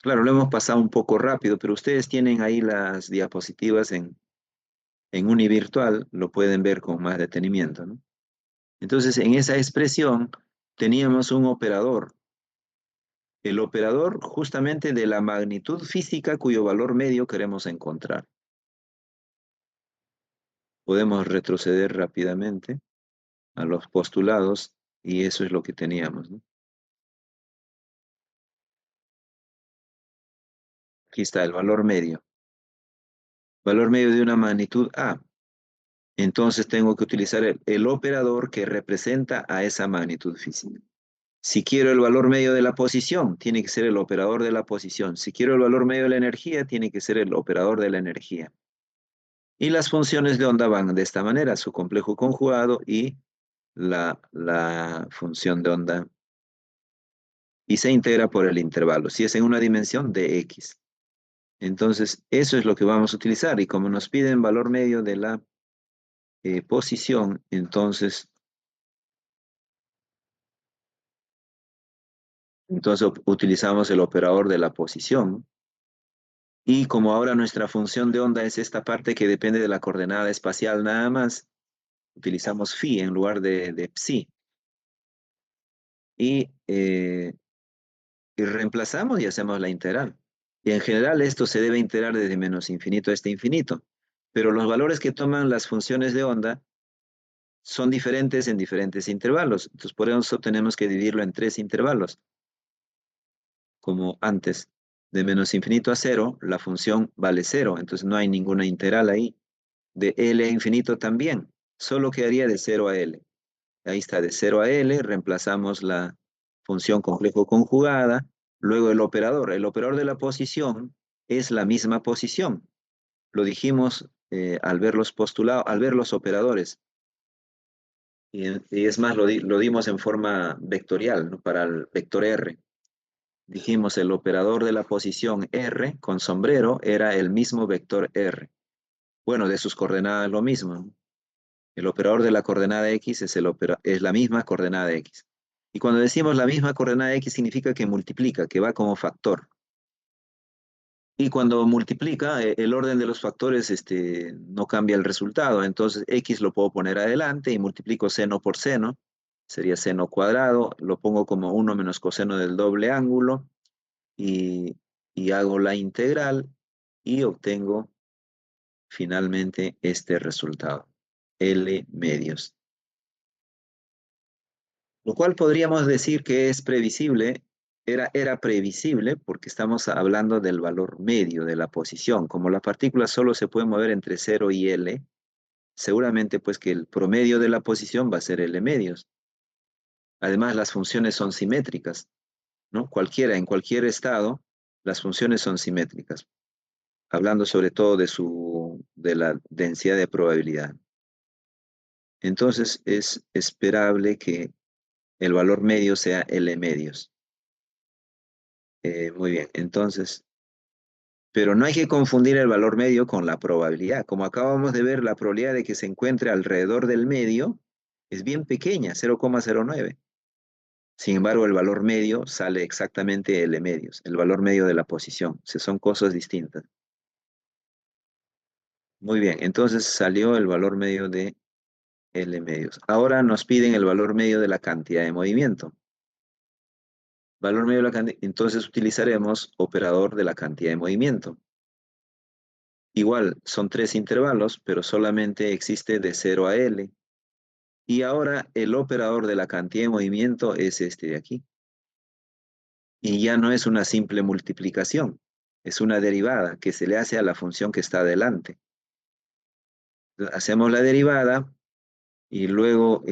Claro, lo hemos pasado un poco rápido, pero ustedes tienen ahí las diapositivas en Univirtual, lo pueden ver con más detenimiento, ¿no? Entonces, en esa expresión teníamos un operador. El operador justamente de la magnitud física cuyo valor medio queremos encontrar. Podemos retroceder rápidamente a los postulados y eso es lo que teníamos, ¿no? Aquí está el valor medio. Valor medio de una magnitud A. Entonces tengo que utilizar el operador que representa a esa magnitud física. Si quiero el valor medio de la posición, tiene que ser el operador de la posición. Si quiero el valor medio de la energía, tiene que ser el operador de la energía. Y las funciones de onda van de esta manera, su complejo conjugado y la función de onda. Y se integra por el intervalo, si es en una dimensión de x. Entonces, eso es lo que vamos a utilizar. Y como nos piden valor medio de la posición, entonces utilizamos el operador de la posición. Y como ahora nuestra función de onda es esta parte que depende de la coordenada espacial nada más, utilizamos phi en lugar de psi. Y reemplazamos y hacemos la integral. Y en general esto se debe integrar desde menos infinito hasta infinito. Pero los valores que toman las funciones de onda son diferentes en diferentes intervalos. Entonces por eso tenemos que dividirlo en 3 intervalos. Como antes, de menos infinito a 0, la función vale 0. Entonces no hay ninguna integral ahí. De L a infinito también. Solo quedaría de 0 a L. Ahí está, de 0 a L, reemplazamos la función complejo conjugada. Luego el operador. El operador de la posición es la misma posición. Lo dijimos al ver los postulados, al ver los operadores. Y es más, lo dimos en forma vectorial, ¿no? Para el vector R. Dijimos el operador de la posición R con sombrero era el mismo vector R. Bueno, de sus coordenadas lo mismo, ¿no? El operador de la coordenada X es la misma coordenada X. Y cuando decimos la misma coordenada X significa que multiplica, que va como factor. Y cuando multiplica, el orden de los factores no cambia el resultado. Entonces X lo puedo poner adelante y multiplico seno por seno. Sería seno cuadrado. Lo pongo como 1 menos coseno del doble ángulo. Y hago la integral y obtengo finalmente este resultado. L medios. Lo cual podríamos decir que es previsible, era previsible porque estamos hablando del valor medio de la posición. Como la partícula solo se puede mover entre 0 y L, seguramente pues que el promedio de la posición va a ser L medios. Además, las funciones son simétricas, ¿no? En cualquier estado, las funciones son simétricas, hablando sobre todo de la densidad de probabilidad. Entonces, es esperable que el valor medio sea L medios. Muy bien, entonces, pero no hay que confundir el valor medio con la probabilidad. Como acabamos de ver, la probabilidad de que se encuentre alrededor del medio es bien pequeña, 0,09. Sin embargo, el valor medio sale exactamente L medios, el valor medio de la posición. O sea, son cosas distintas. Muy bien, entonces salió el valor medio de L medios. Ahora nos piden el valor medio de la cantidad de movimiento. Valor medio de la cantidad, entonces utilizaremos operador de la cantidad de movimiento. Igual, son 3 intervalos, pero solamente existe de 0 a L. Y ahora el operador de la cantidad de movimiento es este de aquí. Y ya no es una simple multiplicación, es una derivada que se le hace a la función que está adelante. Entonces, hacemos la derivada y luego,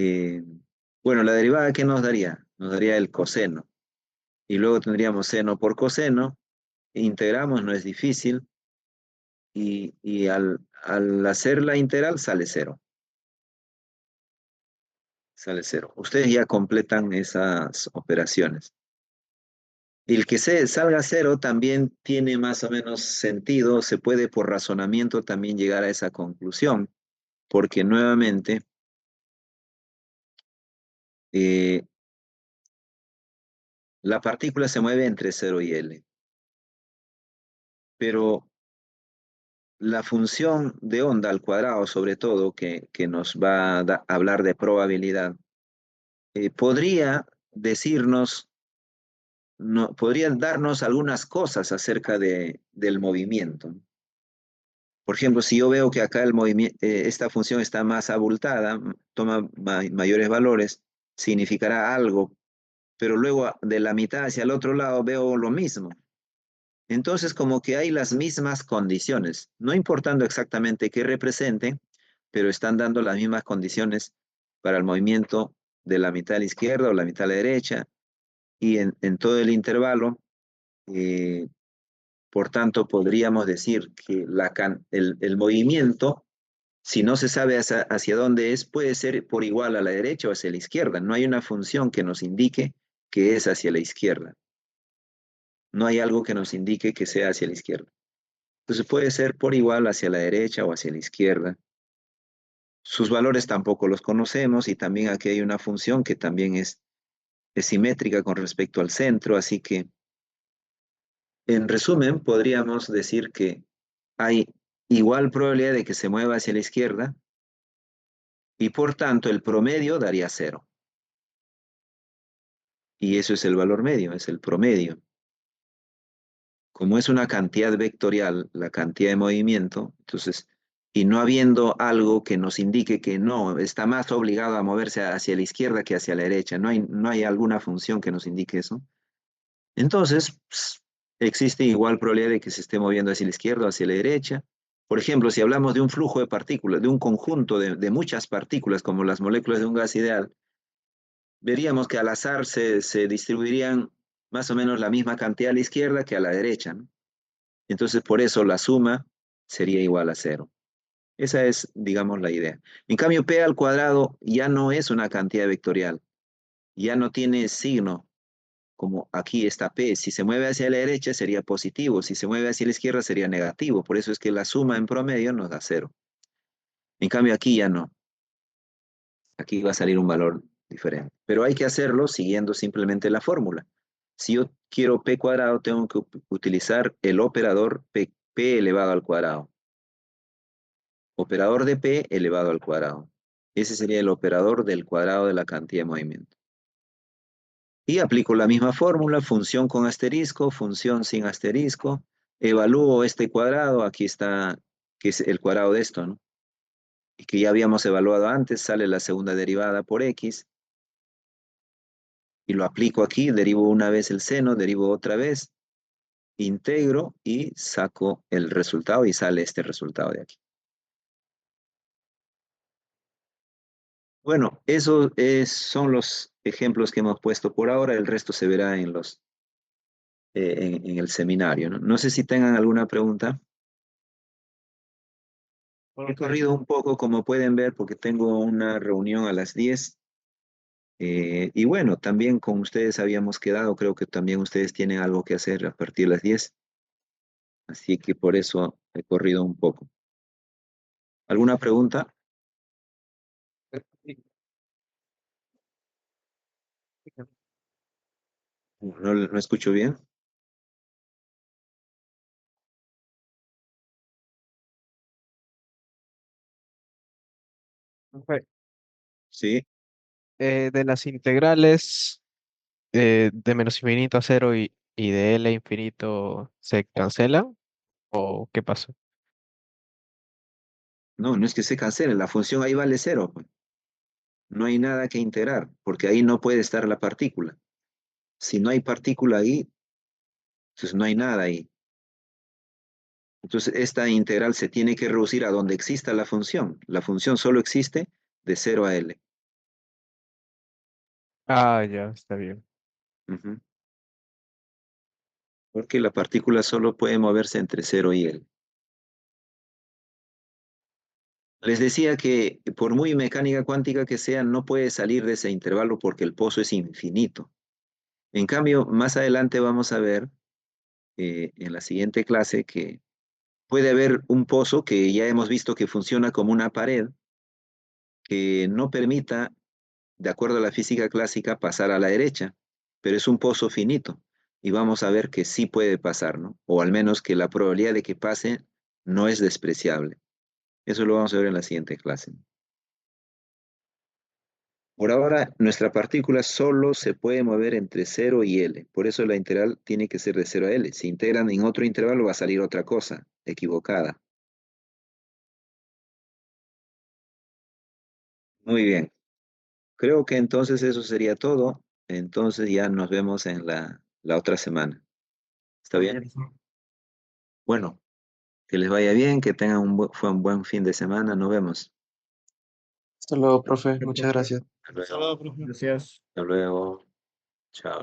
bueno, la derivada ¿qué nos daría? Nos daría el coseno. Y luego tendríamos seno por coseno, integramos, no es difícil, y al hacer la integral sale 0. Sale 0. Ustedes ya completan esas operaciones. Y el que salga 0 también tiene más o menos sentido, se puede por razonamiento también llegar a esa conclusión, porque nuevamente la partícula se mueve entre 0 y L, pero la función de onda al cuadrado, sobre todo, que nos va a hablar de probabilidad, podría decirnos, no, podría darnos algunas cosas acerca del movimiento. Por ejemplo, si yo veo que acá el movimiento, esta función está más abultada, toma mayores valores, significará algo, pero luego de la mitad hacia el otro lado veo lo mismo. Entonces, como que hay las mismas condiciones, no importando exactamente qué representen, pero están dando las mismas condiciones para el movimiento de la mitad a la izquierda o la mitad a la derecha, y en todo el intervalo, por tanto, podríamos decir que el movimiento, si no se sabe hacia dónde es, puede ser por igual a la derecha o hacia la izquierda. No hay una función que nos indique que es hacia la izquierda. No hay algo que nos indique que sea hacia la izquierda. Entonces puede ser por igual hacia la derecha o hacia la izquierda. Sus valores tampoco los conocemos y también aquí hay una función que también es simétrica con respecto al centro, así que en resumen podríamos decir que hay igual probabilidad de que se mueva hacia la izquierda y por tanto el promedio daría 0. Y eso es el valor medio, es el promedio. Como es una cantidad vectorial, la cantidad de movimiento, entonces, y no habiendo algo que nos indique que no, está más obligado a moverse hacia la izquierda que hacia la derecha, no hay alguna función que nos indique eso, entonces existe igual probabilidad de que se esté moviendo hacia la izquierda o hacia la derecha. Por ejemplo, si hablamos de un flujo de partículas, de un conjunto de muchas partículas, como las moléculas de un gas ideal, veríamos que al azar se distribuirían más o menos la misma cantidad a la izquierda que a la derecha, ¿no? Entonces, por eso la suma sería igual a 0. Esa es, digamos, la idea. En cambio, p al cuadrado ya no es una cantidad vectorial. Ya no tiene signo, como aquí está p. Si se mueve hacia la derecha sería positivo. Si se mueve hacia la izquierda sería negativo. Por eso es que la suma en promedio nos da 0. En cambio, aquí ya no. Aquí va a salir un valor diferente. Pero hay que hacerlo siguiendo simplemente la fórmula. Si yo quiero p cuadrado, tengo que utilizar el operador p elevado al cuadrado. Operador de p elevado al cuadrado. Ese sería el operador del cuadrado de la cantidad de movimiento. Y aplico la misma fórmula, función con asterisco, función sin asterisco. Evalúo este cuadrado, aquí está, que es el cuadrado de esto, ¿no? Y que ya habíamos evaluado antes, sale la segunda derivada por x. Y lo aplico aquí, derivo una vez el seno, derivo otra vez, integro y saco el resultado y sale este resultado de aquí. Bueno, esos son los ejemplos que hemos puesto por ahora, el resto se verá en el seminario, ¿no? No sé si tengan alguna pregunta. He corrido un poco, como pueden ver, porque tengo una reunión a las 10. Y bueno, también con ustedes habíamos quedado, creo que también ustedes tienen algo que hacer a partir de las 10. Así que por eso he corrido un poco. ¿Alguna pregunta? No escucho bien. Profe, Sí. de las integrales de menos infinito a cero y de L a infinito, ¿se cancelan o qué pasa? No, no es que se cancele, la función ahí vale 0, pues. No hay nada que integrar, porque ahí no puede estar la partícula. Si no hay partícula ahí, entonces no hay nada ahí. Entonces esta integral se tiene que reducir a donde exista la función. La función solo existe de 0 a L. Ah, ya, está bien. Ujú. Porque la partícula solo puede moverse entre 0 y L. Les decía que por muy mecánica cuántica que sea, no puede salir de ese intervalo porque el pozo es infinito. En cambio, más adelante vamos a ver en la siguiente clase que puede haber un pozo que ya hemos visto que funciona como una pared que no permita, de acuerdo a la física clásica, pasar a la derecha, pero es un pozo finito y vamos a ver que sí puede pasar, ¿no? O al menos que la probabilidad de que pase no es despreciable. Eso lo vamos a ver en la siguiente clase. Por ahora, nuestra partícula solo se puede mover entre 0 y L. Por eso la integral tiene que ser de 0 a L. Si integran en otro intervalo va a salir otra cosa, equivocada. Muy bien. Creo que entonces eso sería todo. Entonces ya nos vemos en la otra semana. ¿Está bien? Bueno, que les vaya bien, que tengan fue un buen fin de semana. Nos vemos. Hasta luego, profe. Muchas gracias. Hasta luego. Gracias. Hasta luego. Chao.